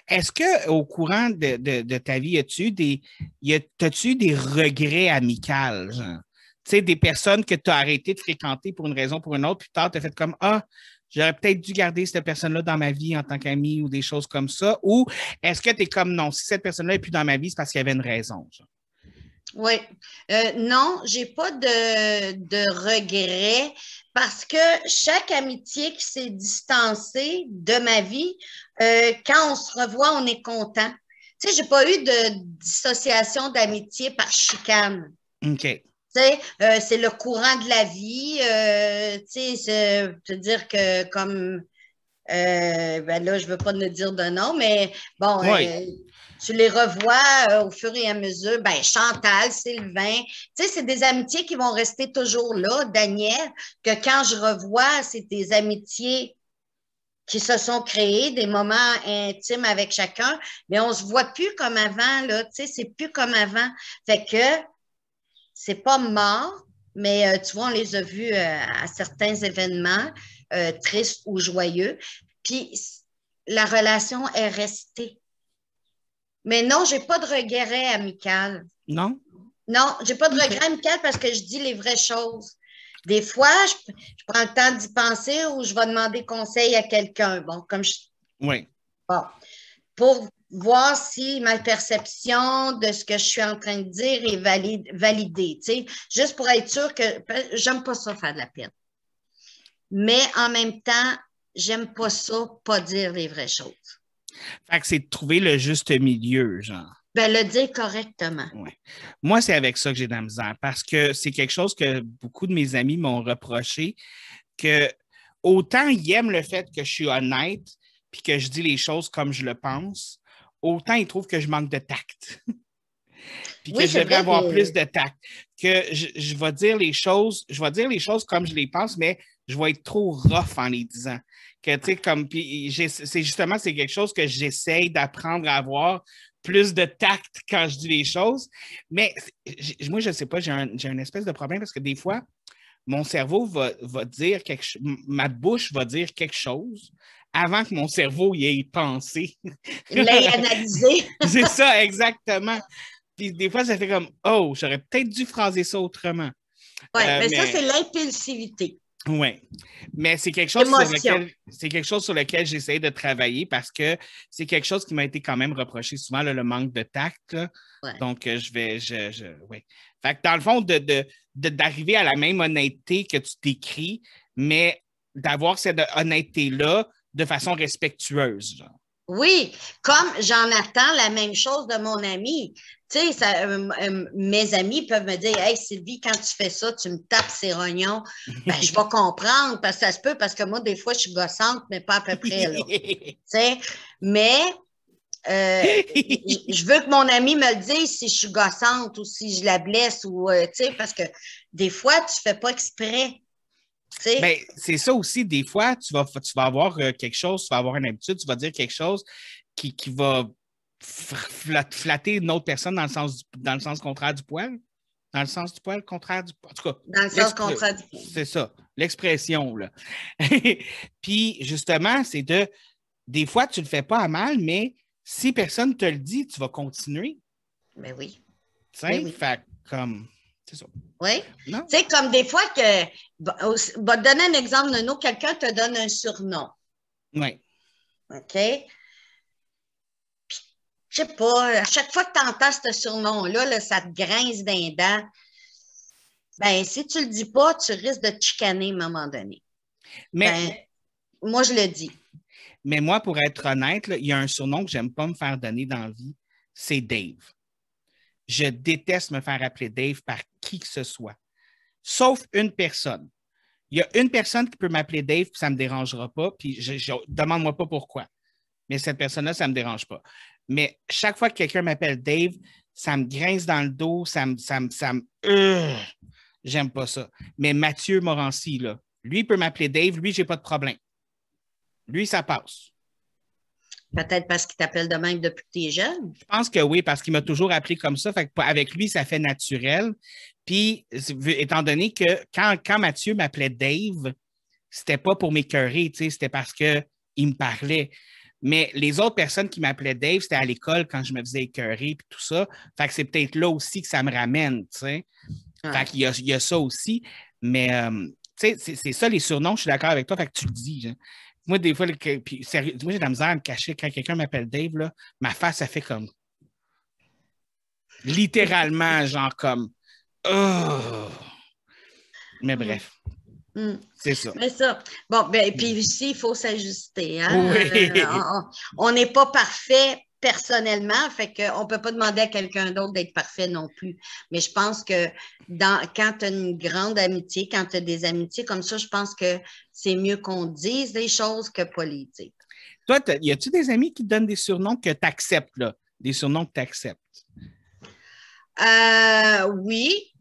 Est-ce que au courant de ta vie, as-tu eu des regrets amicaux, genre? Tu sais, des personnes que tu as arrêté de fréquenter pour une raison ou pour une autre, puis tard, tu as fait comme Ah, j'aurais peut-être dû garder cette personne-là dans ma vie en tant qu'ami ou des choses comme ça. Ou est-ce que tu es comme non, si cette personne-là n'est plus dans ma vie, c'est parce qu'il y avait une raison, genre? Oui. Non, j'ai pas de regrets parce que chaque amitié qui s'est distancée de ma vie, quand on se revoit, on est content. Tu sais, j'ai pas eu de dissociation d'amitié par chicane. OK. Tu sais, c'est le courant de la vie. Tu sais, dire que comme ben là, je ne veux pas te dire de nom, mais bon, Oui. tu les revois au fur et à mesure. Ben, Chantal, Sylvain, tu sais, c'est des amitiés qui vont rester toujours là. Daniel, que quand je revois, c'est des amitiés qui se sont créées, des moments intimes avec chacun, mais on ne se voit plus comme avant, là, tu sais, c'est plus comme avant. Fait que c'est pas mort, mais tu vois, on les a vus à certains événements, tristes ou joyeux. Puis la relation est restée. Mais non, j'ai pas de regret amical. Non? Non, j'ai pas de OK. regret amical parce que je dis les vraies choses. Des fois, je prends le temps d'y penser ou je vais demander conseil à quelqu'un. Bon, Oui. bon, pour voir si ma perception de ce que je suis en train de dire est validée, tu sais, juste pour être sûr que j'aime pas ça faire de la peine. Mais en même temps, j'aime pas ça, pas dire les vraies choses. Fait que c'est de trouver le juste milieu, genre. Ben, le dire correctement. Ouais. Moi, c'est avec ça que j'ai de la misère parce que c'est quelque chose que beaucoup de mes amis m'ont reproché, que autant ils aiment le fait que je suis honnête puis que je dis les choses comme je le pense, autant ils trouvent que je manque de tact. Puis que Oui, je c'est devrais vrai avoir plus que... de tact. Que je vais dire les choses, je vais dire les choses comme je les pense, mais je vais être trop rough en les disant. Que, tu sais, comme, puis c'est justement, c'est quelque chose que j'essaye d'apprendre à avoir plus de tact quand je dis les choses. Mais moi, je ne sais pas, j'ai une espèce de problème parce que des fois, mon cerveau va dire quelque chose, ma bouche va dire quelque chose avant que mon cerveau y ait pensé. L'ait analysé. C'est ça, exactement. Puis des fois, ça fait comme, oh, j'aurais peut-être dû phraser ça autrement. Oui, mais ça, c'est Mais l'impulsivité. ouais. Mais L'émotion. c'est quelque chose sur lequel j'essaie de travailler parce que c'est quelque chose qui m'a été quand même reproché souvent, là, le manque de tact. Là. Ouais. Donc, ouais. Fait que dans le fond, d'arriver à la même honnêteté que tu t'écris, mais d'avoir cette honnêteté-là de façon respectueuse. Genre. Oui, comme j'en attends la même chose de mon ami. Tu sais, mes amis peuvent me dire, hey Sylvie, quand tu fais ça, tu me tapes ces rognons. Ben, je vais comprendre parce que ça se peut, parce que moi, des fois, je suis gossante, mais pas à peu près là. Tu sais, mais je veux que mon ami me le dise si je suis gossante ou si je la blesse ou, tu sais, parce que des fois, tu ne fais pas exprès. Ben, c'est ça aussi, des fois, tu vas avoir quelque chose, tu vas avoir une habitude, tu vas dire quelque chose qui va flatter une autre personne dans le sens contraire du poil. Dans le sens du poil, contraire du poil. En tout cas, Dans le sens contraire du poil. c'est ça, l'expression. Là. Puis, justement, des fois, tu ne le fais pas à mal, mais si personne te le dit, tu vas continuer. Ben oui. Tu sais, Ben oui. fait comme, c'est ça. Oui. Non? Tu sais, comme des fois que, va te donner un exemple de nous, quelqu'un te donne un surnom. Oui. OK? Je sais pas, à chaque fois que tu entends ce surnom-là, là, ça te grince d'un dent. Ben, si tu le dis pas, tu risques de te chicaner à un moment donné. Mais, ben, moi, je le dis. Mais moi, pour être honnête, là, il y a un surnom que j'aime pas me faire donner dans la vie, c'est Dave. Je déteste me faire appeler Dave par qui que ce soit, sauf une personne. Il y a une personne qui peut m'appeler Dave, puis ça ne me dérangera pas, puis demande-moi pas pourquoi. Mais cette personne-là, ça ne me dérange pas. Mais chaque fois que quelqu'un m'appelle Dave, ça me grince dans le dos, j'aime pas ça. Mais Mathieu Morancy, là, lui, il peut m'appeler Dave, lui, j'ai pas de problème. Lui, ça passe. Peut-être parce qu'il t'appelle de même depuis que tu es jeune. Je pense que oui, parce qu'il m'a toujours appelé comme ça. Fait que avec lui, ça fait naturel. Puis, étant donné que quand Mathieu m'appelait Dave, c'était pas pour m'écœurer, c'était parce qu'il me parlait. Mais les autres personnes qui m'appelaient Dave, c'était à l'école quand je me faisais écœurer puis tout ça. Fait que c'est peut-être là aussi que ça me ramène, tu sais. Ouais. Fait qu'il y a ça aussi. Mais, tu sais, c'est ça les surnoms, je suis d'accord avec toi. Fait que tu le dis, genre. Moi, des fois, puis, sérieux, moi, j'ai de la misère à me cacher. Quand quelqu'un m'appelle Dave, là, ma face, ça fait comme. Littéralement, genre comme. Oh! Mais bref. C'est ça. Mais ça. Bon, ben, puis ici, il faut s'ajuster. Hein? Oui. On n'est pas parfait personnellement, fait qu'on ne peut pas demander à quelqu'un d'autre d'être parfait non plus. Mais je pense que quand tu as une grande amitié, quand tu as des amitiés comme ça, je pense que c'est mieux qu'on dise des choses que pas les dire. Toi, y a-tu des amis qui te donnent des surnoms que tu acceptes, là? Des surnoms que tu acceptes? Oui,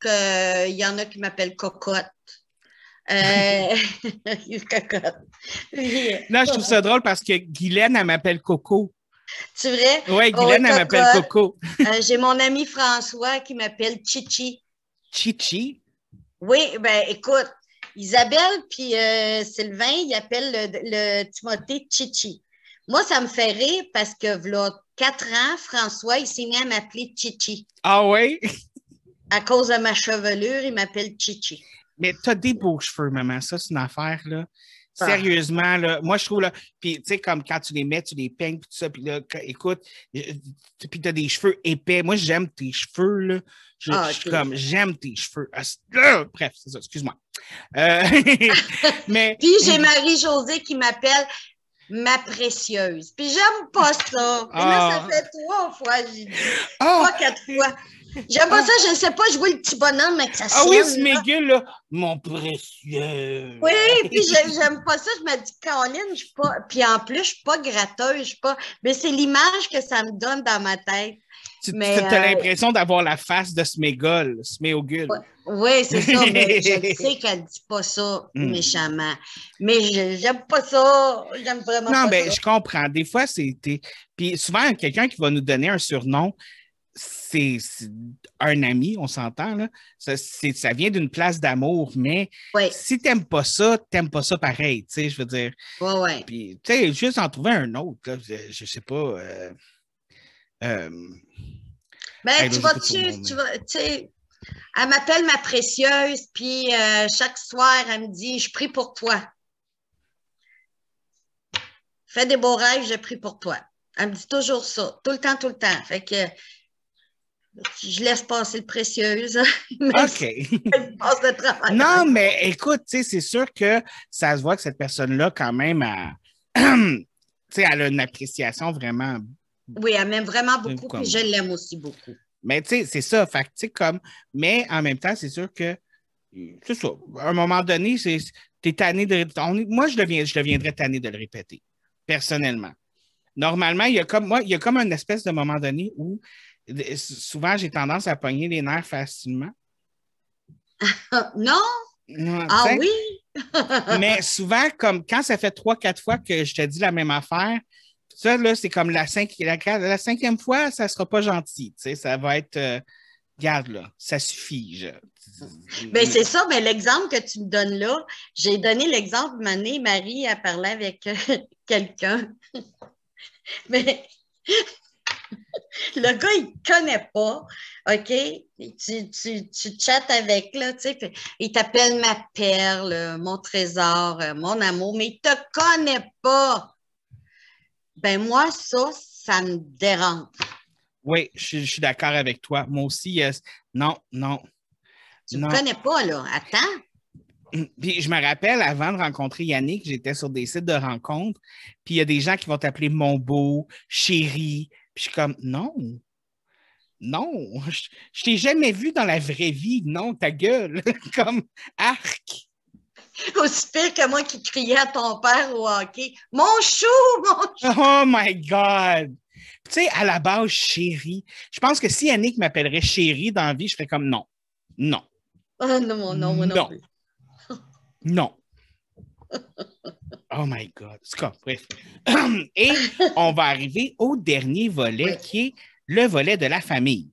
il y en a qui m'appellent Cocotte. Cocotte. Là, je trouve ça drôle parce que Guylaine, elle m'appelle Coco. C'est vrai? Oui, Guylaine, elle m'appelle Coco. J'ai mon ami François qui m'appelle Chichi. Chichi? Oui, ben écoute, Isabelle puis Sylvain, ils appellent le Timothée Chichi. Moi, ça me fait rire parce que, voilà 4 ans, François, il s'est mis à m'appeler Chichi. Ah oui? À cause de ma chevelure, il m'appelle Chichi. Mais t'as des beaux cheveux, maman. Ça, c'est une affaire, là. Sérieusement, là, moi, je trouve, là, puis, tu sais, comme quand tu les mets, tu les peignes, puis tout ça, puis là, écoute, puis t'as des cheveux épais. Moi, j'aime tes cheveux, là. Je suis comme, j'aime tes cheveux. Bref, c'est ça, excuse-moi. Mais... Puis, j'ai Marie-Josée qui m'appelle ma précieuse. Puis j'aime pas ça. Et là, ça fait 3 fois, j'ai dit. 3, 4 fois. J'aime pas ça, je ne sais pas jouer le petit bonhomme avec sa chienne. Oui, Smiggle, là, mon précieux. Oui, puis j'aime pas ça. Je me dis, Caroline, je suis pas. Puis en plus, je suis pas gratteuse, je suis pas. Mais c'est l'image que ça me donne dans ma tête. Tu Mais as l'impression d'avoir la face de Sméagol. oui, c'est ça, mais je sais qu'elle dit pas ça méchamment. Mais j'aime pas ça. J'aime vraiment non, pas ben, ça. je comprends. Des fois, c'était. Puis souvent, quelqu'un qui va nous donner un surnom, c'est un ami, on s'entend, là. Ça vient d'une place d'amour, mais Oui. si t'aimes pas ça pareil, tu sais, je veux dire. Oui, oui. Puis, tu sais, juste en trouver un autre, là, je sais pas. Ben, là, tu sais, elle m'appelle ma précieuse, puis chaque soir, elle me dit, je prie pour toi. Fais des beaux rêves, je prie pour toi. Elle me dit toujours ça, tout le temps, tout le temps. Fait que je laisse passer le précieuse. OK. Elle passe de travail. Non, mais écoute, tu sais, c'est sûr que ça se voit que cette personne-là, quand même, tu sais, elle a une appréciation vraiment. Oui, elle m'aime vraiment beaucoup, puis je l'aime aussi beaucoup. Mais tu sais, c'est ça. Fait que, tu sais, comme. Mais en même temps, c'est sûr que. C'est ça. À un moment donné, t'es tanné de. Moi, je deviendrais tanné de le répéter, personnellement. Normalement, il y a comme une espèce de moment donné où souvent j'ai tendance à pogner les nerfs facilement. Non? Ah oui? Mais souvent, comme quand ça fait 3, 4 fois que je te dis la même affaire, ça, là, c'est comme la 5e fois, ça ne sera pas gentil. Tu sais, ça va être. Regarde, là, ça suffit. Ben, c'est ça, mais l'exemple que tu me donnes là, j'ai donné l'exemple, une année, Marie a parlé avec quelqu'un. Mais le gars, il ne connaît pas, OK? Tu chattes avec, là, tu sais, il t'appelle ma perle, mon trésor, mon amour, mais il ne te connaît pas. Ben moi, ça me dérange. Oui, je suis d'accord avec toi. Moi aussi, non, non. Tu ne me connais pas, là. Attends. Puis je me rappelle, avant de rencontrer Yannick, j'étais sur des sites de rencontres, puis il y a des gens qui vont t'appeler mon beau, chéri. Puis je suis comme, non, non, je t'ai jamais vu dans la vraie vie. Non, ta gueule, comme arc. Aussi pire que moi qui criais à ton père au hockey. Mon chou, mon chou. Oh my God! Tu sais, à la base, chéri. Je pense que si Yannick m'appellerait chéri dans la vie, je ferais comme non. Non. Oh non, non, moi non plus. Non. Oh my God. C'est comme, bref. Et on va arriver au dernier volet qui est le volet de la famille.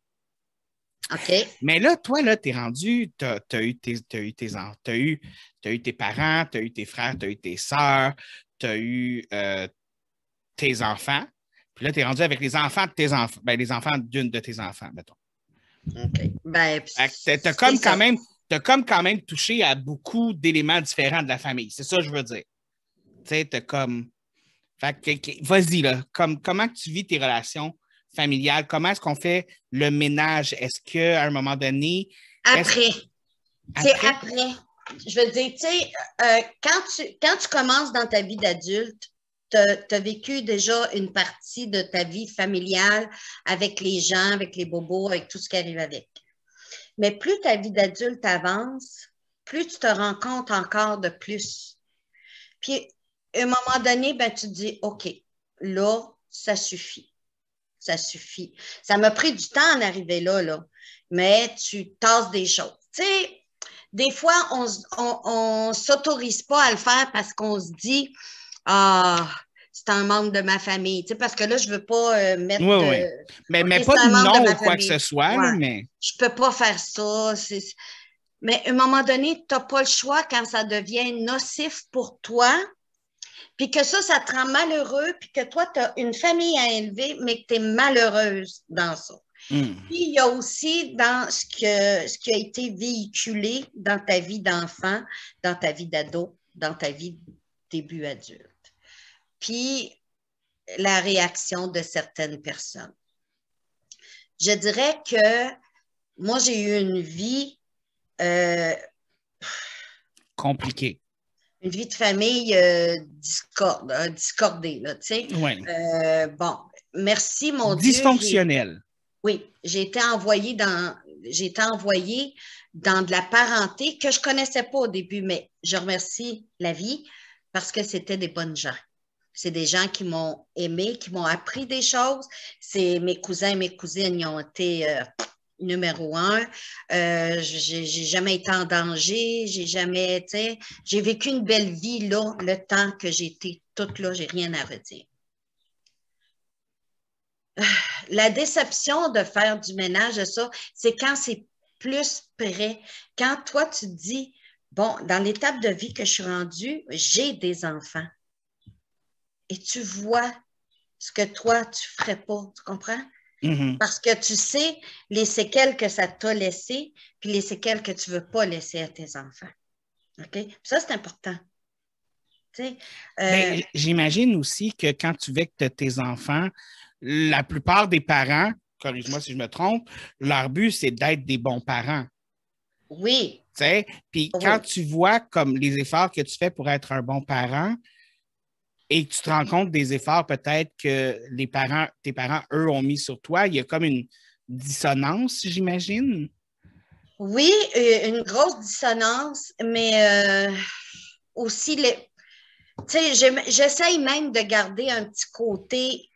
OK. Mais là, toi, là, t'es rendu, t'as eu tes parents, t'as eu tes frères, t'as eu tes sœurs, t'as eu tes enfants. Puis là, t'es rendu avec les enfants de tes enfants, ben, les enfants d'une de tes enfants, mettons. OK. Ben, t'as comme quand même touché à beaucoup d'éléments différents de la famille. C'est ça que je veux dire. Tu sais, t'as comme. Fait que, vas-y, là. Comment tu vis tes relations familiales? Comment est-ce qu'on fait le ménage? Est-ce qu'à un moment donné. Après. C'est après. Je veux dire, tu sais, quand tu commences dans ta vie d'adulte, tu as vécu déjà une partie de ta vie familiale avec les gens, avec les bobos, avec tout ce qui arrive avec. Mais plus ta vie d'adulte avance, plus tu te rends compte encore de plus. Puis, à un moment donné, ben, tu te dis, OK, là, ça suffit. Ça suffit. Ça m'a pris du temps en arriver là, mais tu tasses des choses. Tu sais, des fois, on ne s'autorise pas à le faire parce qu'on se dit, ah, c'est un membre de ma famille. Tu sais, parce que là, je ne veux pas mettre. Oui. Mais pas de nom ou quoi que ce soit. Là, mais... Je ne peux pas faire ça. Mais à un moment donné, tu n'as pas le choix quand ça devient nocif pour toi, puis que ça te rend malheureux, puis que toi, tu as une famille à élever, mais que tu es malheureuse dans ça. Puis il y a aussi dans ce qui a été véhiculé dans ta vie d'enfant, dans ta vie d'ado, dans ta vie début adulte. Puis la réaction de certaines personnes. Je dirais que moi, j'ai eu une vie compliquée. une vie de famille discordée, là, tu sais. Oui. Bon, merci, mon Dieu. Dysfonctionnel. Oui, j'ai été envoyée dans de la parenté que je ne connaissais pas au début, mais je remercie la vie parce que c'était des bonnes gens. C'est des gens qui m'ont aimé, qui m'ont appris des choses. C'est mes cousins et mes cousines, ils ont été numéro un. J'ai jamais été en danger, j'ai jamais, tu sais, j'ai vécu une belle vie là, le temps que j'ai été toute là, j'ai rien à redire. La déception de faire du ménage, ça, c'est quand c'est plus près. Quand toi, tu te dis, bon, dans l'étape de vie que je suis rendue, j'ai des enfants. Et tu vois ce que toi, tu ne ferais pas. Tu comprends? Mm-hmm. Parce que tu sais les séquelles que ça t'a laissé, puis les séquelles que tu ne veux pas laisser à tes enfants. OK? Ça, c'est important. Ben, j'imagine aussi que quand tu vectes tes enfants, la plupart des parents, corrige-moi si je me trompe, leur but, c'est d'être des bons parents. Oui. Puis Oui. quand tu vois comme les efforts que tu fais pour être un bon parent et que tu te rends compte des efforts peut-être que tes parents, eux, ont mis sur toi, il y a comme une dissonance, j'imagine. Oui, une grosse dissonance, mais aussi, j'essaye même de garder un petit côté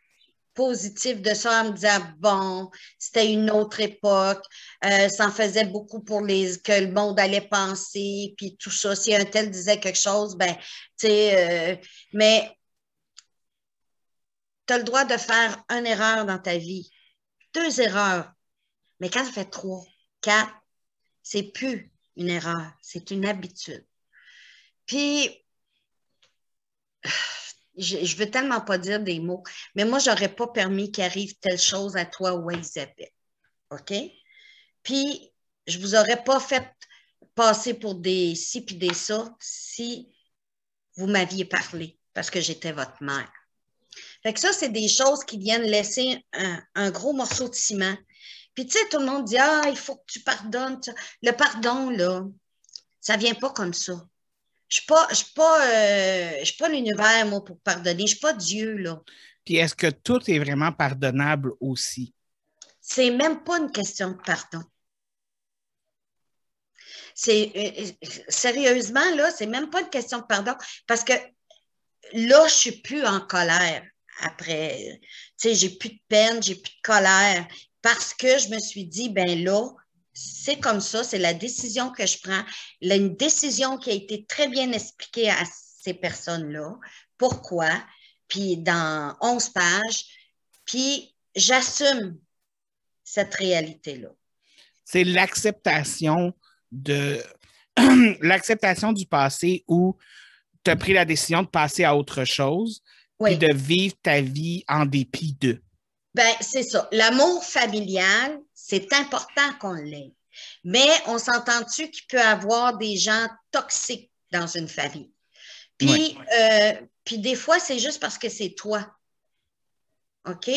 positif de ça en me disant, bon, c'était une autre époque, ça en faisait beaucoup pour que le monde allait penser, puis tout ça. Si un tel disait quelque chose, ben, tu sais, mais tu as le droit de faire une erreur dans ta vie, 2 erreurs, mais quand ça fait 3, 4, c'est plus une erreur, c'est une habitude. Puis, je veux tellement pas dire des mots, mais moi, j'aurais pas permis qu'il arrive telle chose à toi ou à Isabelle. OK? Puis, je vous aurais pas fait passer pour des ci puis des ça si vous m'aviez parlé parce que j'étais votre mère. Fait que ça, c'est des choses qui viennent laisser un gros morceau de ciment. Puis, tu sais, tout le monde dit, ah, il faut que tu pardonnes. Le pardon, là, ça vient pas comme ça. Je ne suis pas l'univers, moi, pour pardonner. Je ne suis pas Dieu, là. Puis est-ce que tout est vraiment pardonnable aussi? C'est même pas une question de pardon. Sérieusement, là, c'est même pas une question de pardon parce que là, je suis plus en colère après. Tu sais, j'ai plus de peine, j'ai plus de colère parce que je me suis dit, ben là, c'est comme ça, c'est la décision que je prends. Une décision qui a été très bien expliquée à ces personnes-là. Pourquoi? Puis dans 11 pages, puis j'assume cette réalité-là. C'est l'acceptation de l'acceptation du passé où tu as pris la décision de passer à autre chose, oui. Puis de vivre ta vie en dépit d'eux. Ben, c'est ça. L'amour familial, c'est important qu'on l'ait. Mais on s'entend-tu qu'il peut y avoir des gens toxiques dans une famille? Puis, puis des fois, c'est juste parce que c'est toi. OK?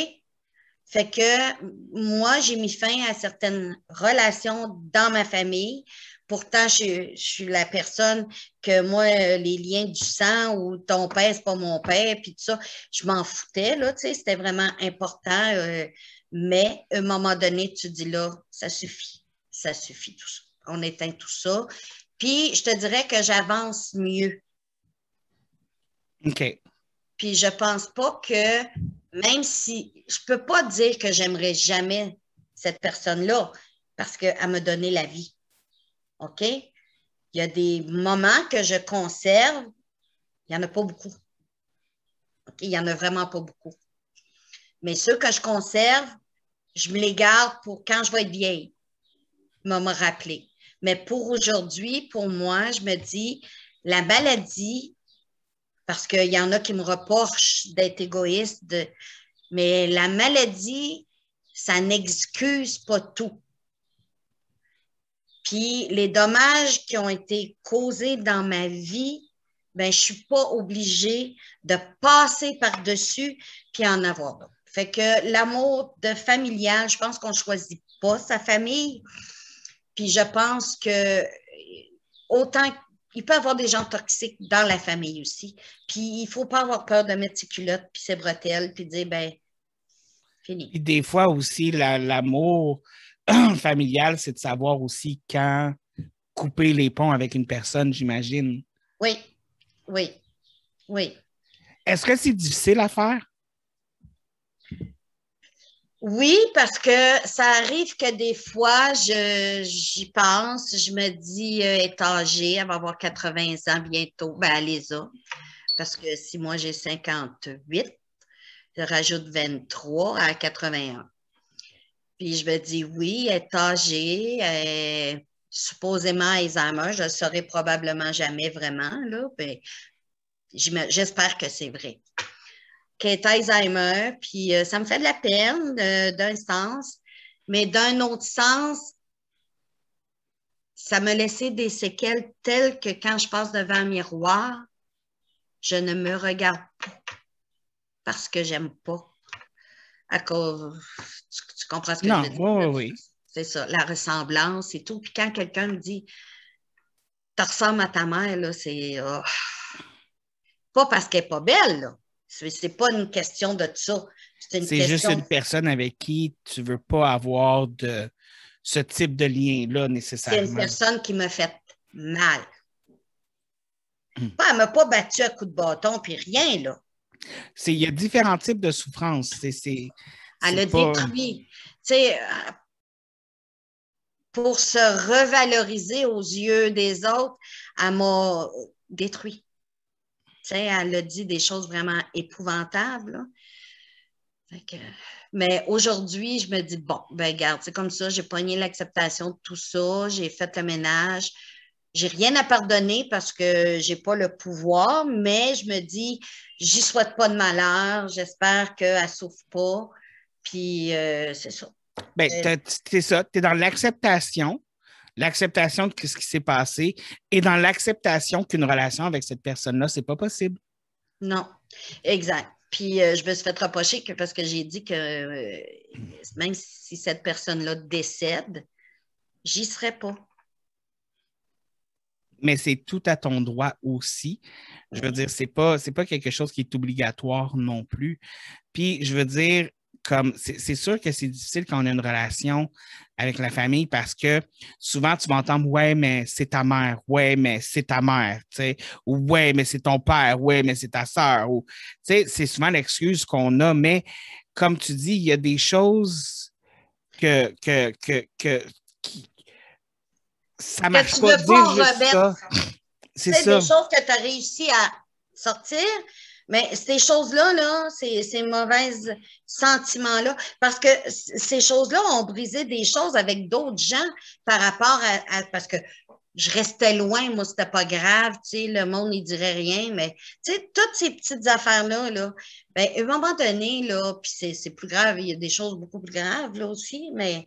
Fait que moi, j'ai mis fin à certaines relations dans ma famille. Pourtant, je suis la personne que moi, les liens du sang ou ton père, c'est pas mon père, puis tout ça, je m'en foutais, là, tu sais, c'était vraiment important. Mais à un moment donné, tu dis là, ça suffit tout ça. On éteint tout ça. Puis, je te dirais que j'avance mieux. OK. Puis, je pense pas que même si je ne peux pas dire que j'aimerais jamais cette personne-là parce qu'elle m'a donné la vie. OK? Il y a des moments que je conserve, il n'y en a pas beaucoup. OK? Il n'y en a vraiment pas beaucoup. Mais ceux que je conserve, je me les garde pour quand je vais être vieille, me rappeler. Mais pour aujourd'hui, pour moi, je me dis, la maladie, parce qu'il y en a qui me reprochent d'être égoïste, mais la maladie, ça n'excuse pas tout. Puis les dommages qui ont été causés dans ma vie, ben, je ne suis pas obligée de passer par-dessus puis en avoir d'autres. Fait que l'amour de familial, je pense qu'on ne choisit pas sa famille. Puis je pense que autant il peut y avoir des gens toxiques dans la famille aussi. Puis il ne faut pas avoir peur de mettre ses culottes puis ses bretelles puis dire, ben, fini. Puis des fois aussi, l'amour familial, c'est de savoir aussi quand couper les ponts avec une personne, j'imagine. Oui, oui, oui. Est-ce que c'est difficile à faire? Oui, parce que ça arrive que des fois, j'y pense, je me dis, elle est âgée, elle va avoir 80 ans bientôt. Ben, elle les a. Parce que si moi j'ai 58, je rajoute 23 à 81. Puis je me dis, oui, elle est âgée, elle est supposément Alzheimer, je ne le saurai probablement jamais vraiment, là. Ben, j'espère que c'est vrai. Qu'elle est Alzheimer, puis ça me fait de la peine d'un sens, mais d'un autre sens, ça m'a laissé des séquelles telles que quand je passe devant un miroir, je ne me regarde pas parce que j'aime pas. À cause, tu comprends ce que je Non, veux dire? oui, oui. C'est ça, la ressemblance et tout. Puis quand quelqu'un me dit, tu ressembles à ta mère, là, c'est pas parce qu'elle n'est pas belle, là. C'est pas une question de ça. C'est une C'est juste question. une personne avec qui tu ne veux pas avoir ce type de lien-là C'est une nécessairement. personne qui me fait mal. Elle ne m'a pas battu à coups de bâton, puis rien, là. Il y a différents types de souffrances. Elle a C'est pas. détruit. Tu sais, pour se revaloriser aux yeux des autres, elle m'a détruit. Tu sais, elle a dit des choses vraiment épouvantables, là. Mais aujourd'hui, je me dis, bon, ben regarde, c'est comme ça, j'ai pogné l'acceptation de tout ça, j'ai fait le ménage. J'ai rien à pardonner parce que j'ai pas le pouvoir, mais je me dis, j'y souhaite pas de malheur, j'espère qu'elle ne souffre pas. Puis c'est ça. Ben, c'est ça, tu es dans l'acceptation de ce qui s'est passé et dans l'acceptation qu'une relation avec cette personne-là, c'est pas possible. Non, exact. Puis je me suis fait reprocher parce que j'ai dit que même si cette personne-là décède, j'y serais pas. Mais c'est tout à ton droit aussi. Je veux dire, c'est pas quelque chose qui est obligatoire non plus. Puis, je veux dire, comme c'est sûr que c'est difficile quand on a une relation avec la famille parce que souvent tu vas entendre ouais, mais c'est ta mère, ouais, mais c'est ta mère, tu sais, ou ouais, mais c'est ton père, ouais, mais c'est ta sœur, ou tu sais, c'est souvent l'excuse qu'on a, mais comme tu dis, il y a des choses qui, ça Que marche tu pas veux de dire pas juste remettre. ça. C'est C'est des ça. choses que tu as réussi à sortir, mais ces choses-là, là, ces mauvais sentiments-là, parce que ces choses-là ont brisé des choses avec d'autres gens par rapport parce que je restais loin, moi, c'était pas grave, tu sais, le monde, il dirait rien, mais, tu sais, toutes ces petites affaires-là, là, ben, à un moment donné, là, puis c'est plus grave, il y a des choses beaucoup plus graves, là, aussi, mais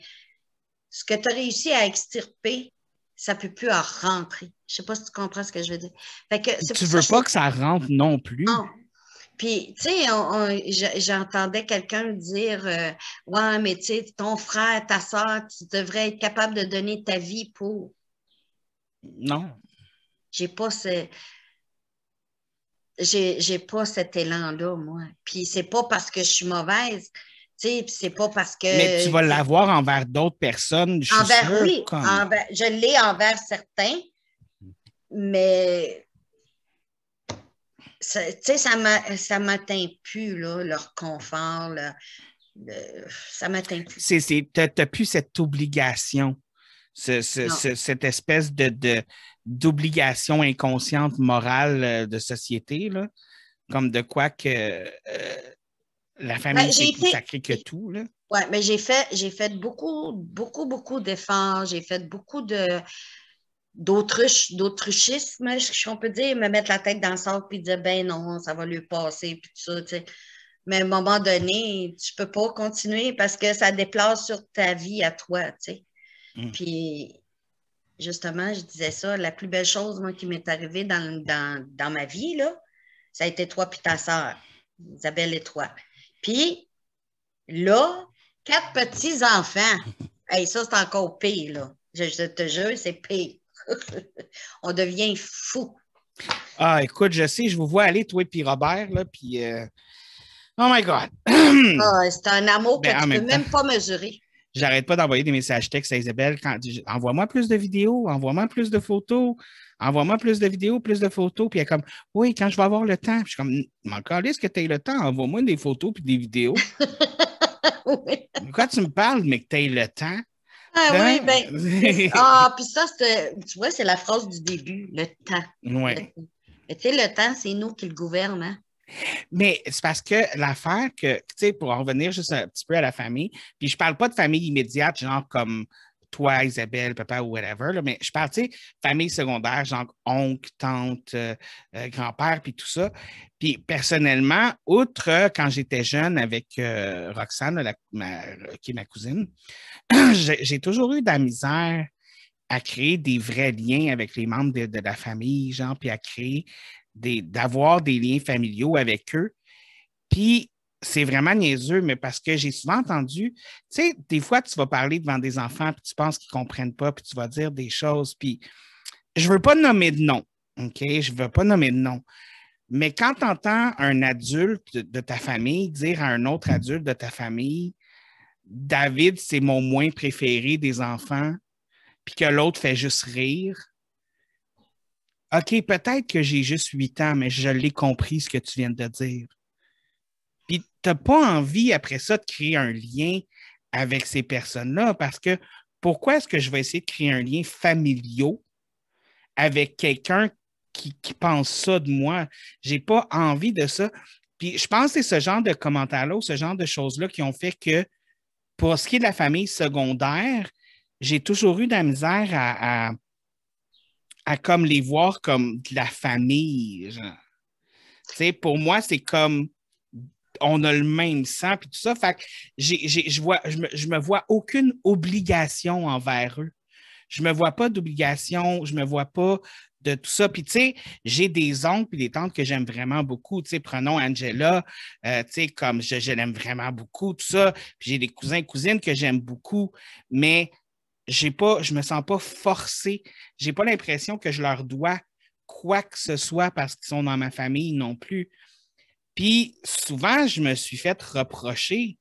ce que tu as réussi à extirper, ça ne peut plus en rentrer. Je ne sais pas si tu comprends ce que je veux dire. Fait que c'est Tu pour ça veux que je pas que ça rentre non plus. non. Puis, tu sais, j'entendais quelqu'un dire ouais, mais tu sais, ton frère, ta soeur, tu devrais être capable de donner ta vie pour. Non. J'ai pas ce. J'ai pas cet élan-là, moi. Puis c'est pas parce que je suis mauvaise, tu sais, puis c'est pas parce Mais tu que. vas l'avoir envers d'autres personnes, je suis Envers, sûr, oui, comme. je l'ai envers certains, mais tu sais, ça m'atteint plus, là, leur confort, là, ça m'atteint plus. Tu n'as plus cette obligation, Non. cette espèce d'obligation inconsciente morale de société, là, comme de quoi que la Ben, famille, c'est j'ai plus été, sacré que tout. Là. ouais, mais j'ai fait beaucoup, beaucoup, beaucoup d'efforts, j'ai fait beaucoup d'autruchisme, si on peut dire, me mettre la tête dans le sac puis dire, ben non, ça va lui passer, puis tout ça, tu sais. Mais à un moment donné, tu peux pas continuer parce que ça déplace sur ta vie à toi, tu sais. Mm. Puis, justement, je disais ça, la plus belle chose, moi, qui m'est arrivée dans ma vie, là, ça a été toi puis ta sœur, Isabelle et toi. Puis, là, 4 petits-enfants. Hey, ça, c'est encore pire, là. Je te jure, c'est pire. On devient fou. Ah, écoute, je sais, je vous vois aller, toi et Robert, là, puis... oh my God! Ah, c'est un amour que Ben, en tu peux même temps, même pas mesurer. j'arrête pas d'envoyer des messages textes à Isabelle. Envoie-moi plus de vidéos, envoie-moi plus de photos, envoie-moi plus de vidéos, plus de photos. Puis elle est comme, oui, quand je vais avoir le temps. Puis je suis comme, mais encore, est-ce que tu as le temps? Envoie-moi des photos puis des vidéos. Oui. Pourquoi tu me parles, mais que tu aies le temps? Ah oui, Hein? ben, ah, puis ça, tu vois, c'est la phrase du début, le temps. Le Ouais. temps. Mais tu sais, le temps, c'est nous qui le gouvernons, hein? Mais c'est parce que l'affaire que, tu sais, pour en revenir juste un petit peu à la famille, puis je parle pas de famille immédiate, genre comme toi, Isabelle, papa ou whatever, là, mais je parle, tu sais, famille secondaire, genre oncle, tante, grand-père, puis tout ça. Puis personnellement, outre quand j'étais jeune avec Roxane, qui est ma cousine, j'ai toujours eu de la misère à créer des vrais liens avec les membres de la famille, genre, puis à créer d'avoir des liens familiaux avec eux. Puis, c'est vraiment niaiseux, mais parce que j'ai souvent entendu, tu sais, des fois, tu vas parler devant des enfants, puis tu penses qu'ils ne comprennent pas, puis tu vas dire des choses, puis je ne veux pas nommer de nom, OK? Je ne veux pas nommer de nom. Mais quand tu entends un adulte de ta famille dire à un autre adulte de ta famille, David, c'est mon moins préféré des enfants, puis que l'autre fait juste rire, OK, peut-être que j'ai juste 8 ans, mais je l'ai compris ce que tu viens de dire. Puis, tu n'as pas envie, après ça, de créer un lien avec ces personnes-là parce que pourquoi est-ce que je vais essayer de créer un lien familial avec quelqu'un qui pense ça de moi? Je n'ai pas envie de ça. Puis, je pense que c'est ce genre de commentaires-là ou ce genre de choses-là qui ont fait que, pour ce qui est de la famille secondaire, j'ai toujours eu de la misère à comme les voir comme de la famille. Genre. Tu sais, pour moi, c'est comme on a le même sang, puis tout ça. Fait que je me vois aucune obligation envers eux. Je me vois pas d'obligation, je me vois pas de tout ça. Puis, tu sais, j'ai des oncles et des tantes que j'aime vraiment beaucoup. Tu sais, prenons Angela, tu sais, comme je l'aime vraiment beaucoup, tout ça. Puis, j'ai des cousins et cousines que j'aime beaucoup, mais je me sens pas forcé. J'ai pas l'impression que je leur dois quoi que ce soit parce qu'ils sont dans ma famille non plus. Puis souvent, je me suis fait reprocher,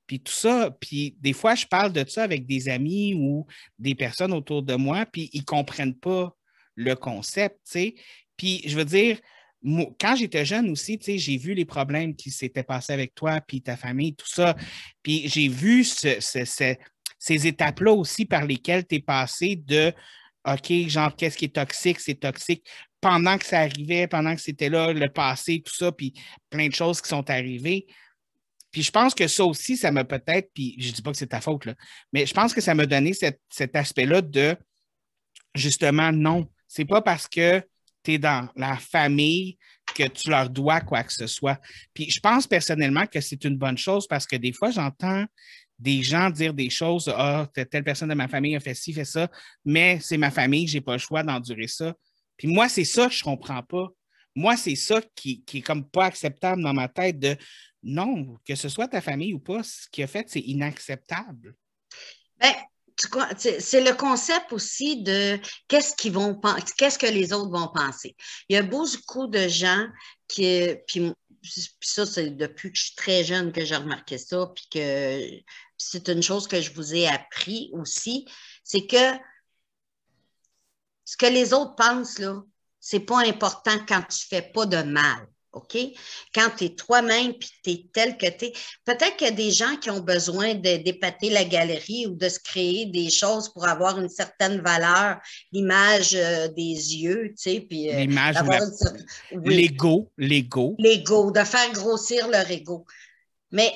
puis tout ça. Puis des fois, je parle de ça avec des amis ou des personnes autour de moi, puis ils ne comprennent pas le concept, tu sais. Puis je veux dire, moi, quand j'étais jeune aussi, tu sais, j'ai vu les problèmes qui s'étaient passés avec toi, puis ta famille, tout ça. Puis j'ai vu ces étapes-là aussi par lesquelles tu es passé de OK, genre, qu'est-ce qui est toxique? C'est toxique pendant que ça arrivait, pendant que c'était là, le passé, tout ça, puis plein de choses qui sont arrivées. Puis je pense que ça aussi, ça m'a peut-être, puis je ne dis pas que c'est ta faute, là, mais je pense que ça m'a donné cet aspect-là de justement, non, c'est pas parce que tu es dans la famille que tu leur dois quoi que ce soit. Puis je pense personnellement que c'est une bonne chose parce que des fois, j'entends des gens dire des choses, ah, telle personne de ma famille a fait ci, fait ça, mais c'est ma famille, j'ai pas le choix d'endurer ça. Puis moi, c'est ça que je comprends pas. Moi, c'est ça qui est comme pas acceptable dans ma tête de non, que ce soit ta famille ou pas, ce qu'il a fait, c'est inacceptable. Ben, c'est le concept aussi de qu'est-ce que les autres vont penser. Il y a beaucoup de gens puis ça, c'est depuis que je suis très jeune que j'ai remarqué ça, puis que c'est une chose que je vous ai appris aussi, c'est que ce que les autres pensent, là, c'est pas important quand tu fais pas de mal. OK? Quand tu es toi-même puis tu es tel que tu es. Peut-être qu'il y a des gens qui ont besoin d'épater la galerie ou de se créer des choses pour avoir une certaine valeur, l'image des yeux, tu sais, puis L'image ou d'avoir une certaine. Oui, l'ego. l'ego, de faire grossir leur ego. Mais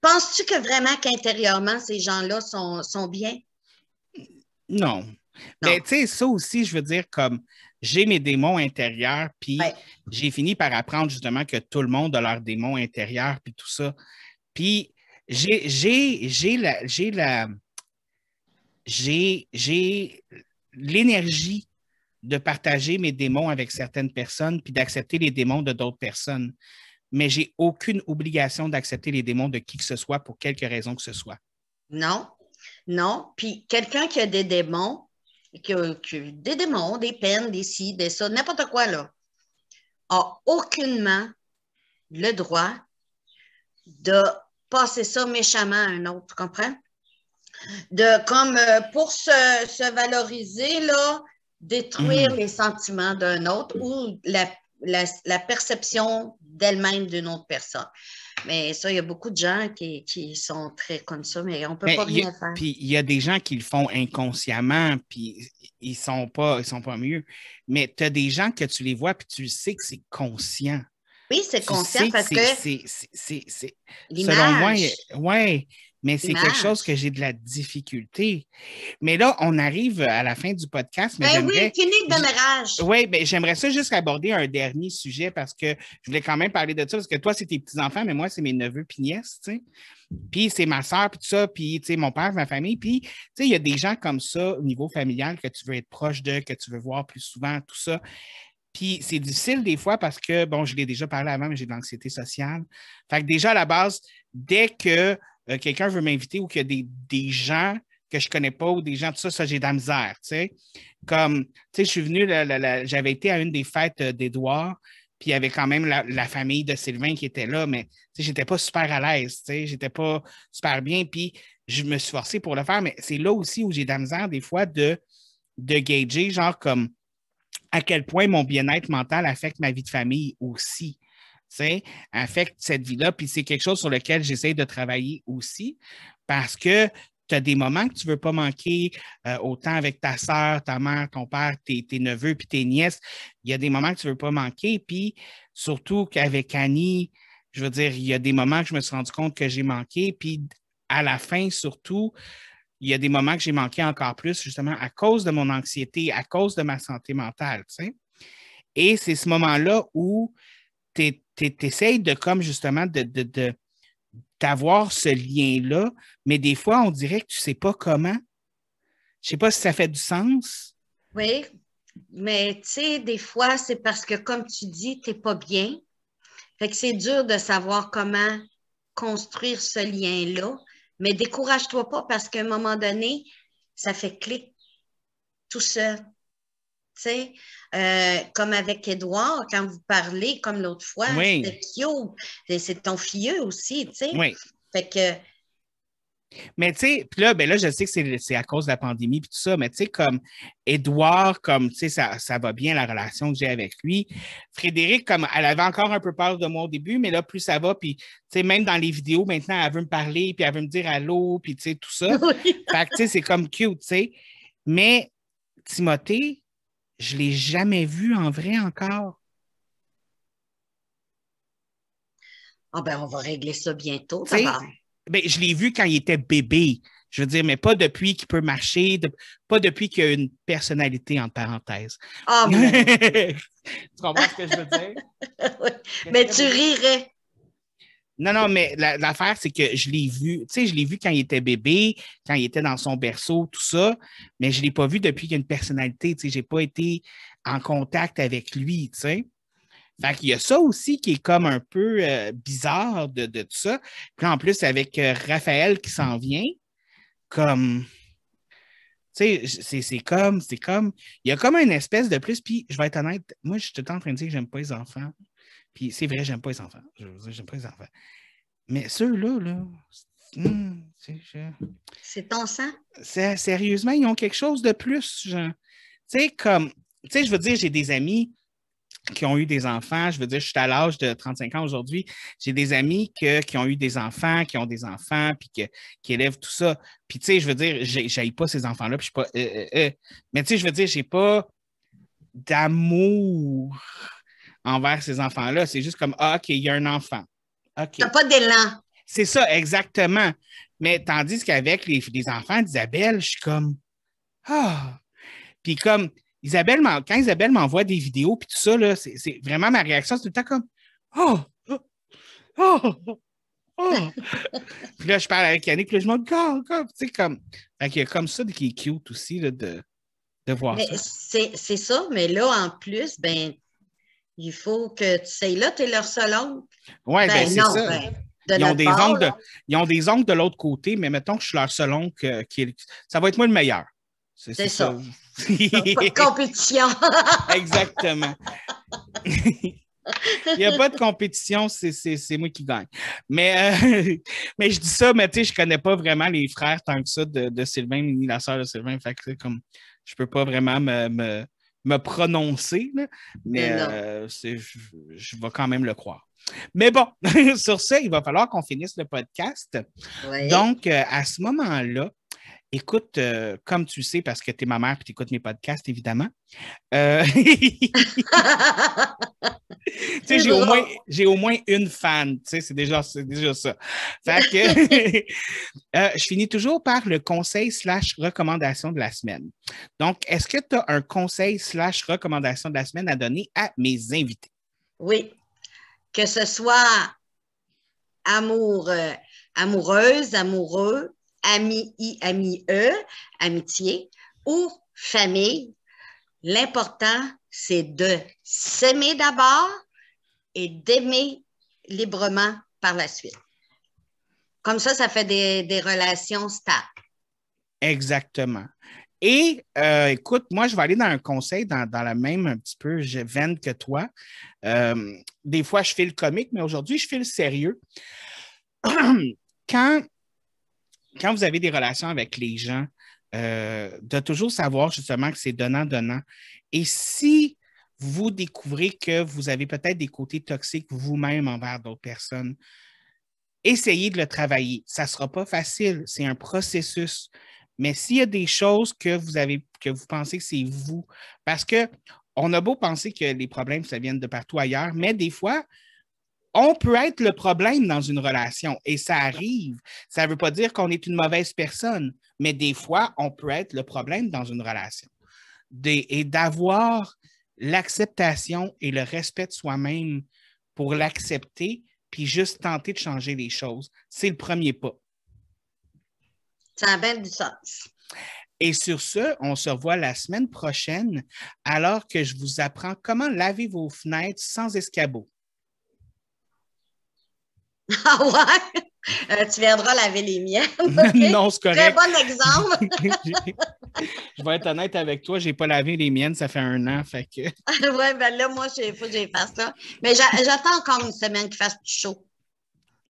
penses-tu que vraiment qu'intérieurement, ces gens-là sont bien? Non. Mais Non. tu sais, ça aussi, je veux dire, comme j'ai mes démons intérieurs, puis Ouais. j'ai fini par apprendre justement que tout le monde a leurs démons intérieurs, puis tout ça. Puis j'ai l'énergie de partager mes démons avec certaines personnes, puis d'accepter les démons de d'autres personnes. Mais j'ai aucune obligation d'accepter les démons de qui que ce soit pour quelque raison que ce soit. Non, non. Puis quelqu'un qui a des démons, des démons, des peines, des ci, des ça, n'importe quoi, là, a aucunement le droit de passer ça méchamment à un autre, tu comprends? Comme pour se valoriser, là, détruire les sentiments d'un autre ou la perception d'elle-même d'une autre personne. Mais ça, il y a beaucoup de gens qui sont très comme ça, mais on ne peut pas rien faire. Puis il y a des gens qui le font inconsciemment, puis ils sont pas mieux. Mais tu as des gens que tu les vois, puis tu sais que c'est conscient. Oui, c'est conscient parce que selon moi, oui, mais c'est quelque chose que j'ai de la difficulté. Mais là, on arrive à la fin du podcast. Mais oui, fini le démarrage. Oui, ben, j'aimerais ça juste aborder un dernier sujet parce que je voulais quand même parler de ça, parce que toi, c'est tes petits-enfants, mais moi, c'est mes neveux puis nièces, tu sais. Puis c'est ma soeur, puis tout ça, puis tu sais, mon père, ma famille. Puis, tu sais, il y a des gens comme ça au niveau familial que tu veux être proche d'eux, que tu veux voir plus souvent, tout ça. Puis c'est difficile des fois parce que, bon, je l'ai déjà parlé avant, mais j'ai de l'anxiété sociale. Fait que déjà, à la base, dès que quelqu'un veut m'inviter ou qu'il y a des gens que je ne connais pas ou des gens, tout ça, j'ai de la misère, tu sais. Comme, tu sais, je suis venu, j'avais été à une des fêtes d'Édouard, puis il y avait quand même la famille de Sylvain qui était là, mais, tu sais, j'étais pas super à l'aise, tu sais, j'étais pas super bien, puis je me suis forcé pour le faire, mais c'est là aussi où j'ai de la misère, des fois, de gager, genre, comme, à quel point mon bien-être mental affecte ma vie de famille aussi. Affecte cette vie-là. Puis c'est quelque chose sur lequel j'essaie de travailler aussi parce que tu as des moments que tu ne veux pas manquer, autant avec ta soeur, ta mère, ton père, tes neveux, puis tes nièces. Il y a des moments que tu ne veux pas manquer. Puis surtout qu'avec Annie, je veux dire, il y a des moments que je me suis rendu compte que j'ai manqué. Puis à la fin, surtout, il y a des moments que j'ai manqué encore plus, justement, à cause de mon anxiété, à cause de ma santé mentale, tu sais. Et c'est ce moment-là où tu essayes de, comme justement, d'avoir ce lien-là, mais des fois, on dirait que tu ne sais pas comment. Je ne sais pas si ça fait du sens. Oui, mais tu sais, des fois, c'est parce que, comme tu dis, tu n'es pas bien. Fait que c'est dur de savoir comment construire ce lien-là. Mais décourage-toi pas parce qu'à un moment donné, ça fait clic tout seul. Tu sais, comme avec Édouard, quand vous parlez, comme l'autre fois, oui. c'était cute. C'est ton filleul aussi, tu sais. Oui. Fait que. Mais tu sais, puis là, ben là, je sais que c'est à cause de la pandémie et tout ça, mais tu sais, comme Édouard, comme tu sais, ça va bien la relation que j'ai avec lui. Frédéric, comme elle avait encore un peu peur de moi au début, mais là, plus ça va, puis tu sais, même dans les vidéos, maintenant, elle veut me parler, puis elle veut me dire allô, puis tu sais, tout ça. Oui. Fait que tu sais, c'est comme cute, tu sais. Mais Timothée, je ne l'ai jamais vu en vrai encore. Ah ben, on va régler ça bientôt, d'abord. Ben, je l'ai vu quand il était bébé. Je veux dire, mais pas depuis qu'il peut marcher, pas depuis qu'il a une personnalité, entre parenthèses. Ah, tu comprends ce que je veux dire? Oui. Mais tu rirais. Non, mais l'affaire, c'est que je l'ai vu, tu sais, je l'ai vu quand il était bébé, quand il était dans son berceau, tout ça, mais je ne l'ai pas vu depuis qu'il a une personnalité, tu sais, je n'ai pas été en contact avec lui, tu sais. Fait qu'il y a ça aussi qui est comme un peu bizarre de tout ça. Puis en plus, avec Raphaël qui s'en vient, comme, tu sais, c'est comme, il y a comme une espèce de plus, puis je vais être honnête, moi, je suis tout le temps en train de dire que j'aime pas les enfants. Puis c'est vrai, j'aime pas les enfants. Je veux dire, j'aime pas les enfants. Mais ceux-là, là, c'est ton sang? Sérieusement, ils ont quelque chose de plus, genre. Tu sais, comme, tu sais, je veux dire, j'ai des amis qui ont eu des enfants. Je veux dire, je suis à l'âge de 35 ans aujourd'hui. J'ai des amis qui ont eu des enfants, qui ont des enfants, puis qui élèvent tout ça. Puis, tu sais, je veux dire, j'aille pas ces enfants-là, puis je suis pas. Mais, tu sais, je veux dire, j'ai pas d'amour envers ces enfants-là. C'est juste comme, ah, OK, il y a un enfant. OK. T'as pas d'élan. C'est ça, exactement. Mais tandis qu'avec les enfants d'Isabelle, je suis comme, ah. Puis comme, quand Isabelle m'envoie des vidéos, puis tout ça, là, c'est vraiment ma réaction, c'est tout le temps comme, oh, oh, oh, oh. Puis là, je parle avec Yannick, puis là, je me dis, tu sais, comme, fait qu'il y a comme ça qui est cute aussi, là, de voir mais ça. C'est ça, mais là, en plus, ben, il faut que tu sais, là, tu es leur seul oncle. Oui, ben, c'est ça. Ils ont des oncles de l'autre côté, mais mettons que je suis leur seul oncle, ça va être moi le meilleur. C'est ça. Pas de compétition. Exactement. Il n'y a pas de compétition, c'est moi qui gagne. Mais je dis ça, mais tu sais, je ne connais pas vraiment les frères tant que ça de Sylvain, ni la sœur de Sylvain. Fait que comme je ne peux pas vraiment me prononcer, là, mais je vais quand même le croire. Mais bon, sur ça, il va falloir qu'on finisse le podcast. Oui. Donc, à ce moment-là, écoute, comme tu sais, parce que tu es ma mère et tu écoutes mes podcasts, évidemment. Tu sais, j'ai au moins une fan, tu sais, c'est déjà ça. Fait que je finis toujours par le conseil/recommandation de la semaine. Donc, est-ce que tu as un conseil/recommandation de la semaine à donner à mes invités? Oui. Que ce soit amoureuse, amoureux, ami, amitié ou famille, l'important, c'est de s'aimer d'abord et d'aimer librement par la suite. Comme ça fait des relations stables. Exactement. Et écoute, moi, je vais aller dans un conseil dans la même un petit peu veine que toi. Des fois, je fais le comique, mais aujourd'hui, je fais le sérieux. Quand vous avez des relations avec les gens, de toujours savoir justement que c'est donnant-donnant. Et si vous découvrez que vous avez peut-être des côtés toxiques vous-même envers d'autres personnes, essayez de le travailler. Ça ne sera pas facile, c'est un processus. Mais s'il y a des choses que vous pensez que c'est vous, parce qu'on a beau penser que les problèmes, ça viennent de partout ailleurs, mais des fois, on peut être le problème dans une relation et ça arrive. Ça ne veut pas dire qu'on est une mauvaise personne, mais des fois, on peut être le problème dans une relation. Et d'avoir l'acceptation et le respect de soi-même pour l'accepter, puis juste tenter de changer les choses, c'est le premier pas. Ça a bien du sens. Et sur ce, on se revoit la semaine prochaine alors que je vous apprends comment laver vos fenêtres sans escabeau. Ah ouais? Tu viendras laver les miennes. Okay? Non, c'est correct. Très bon exemple. Je vais être honnête avec toi, je n'ai pas lavé les miennes, ça fait 1 an. Fait que... Oui, ben là, moi, il faut que j'y fasse ça. Mais j'attends encore une semaine qu'il fasse plus chaud.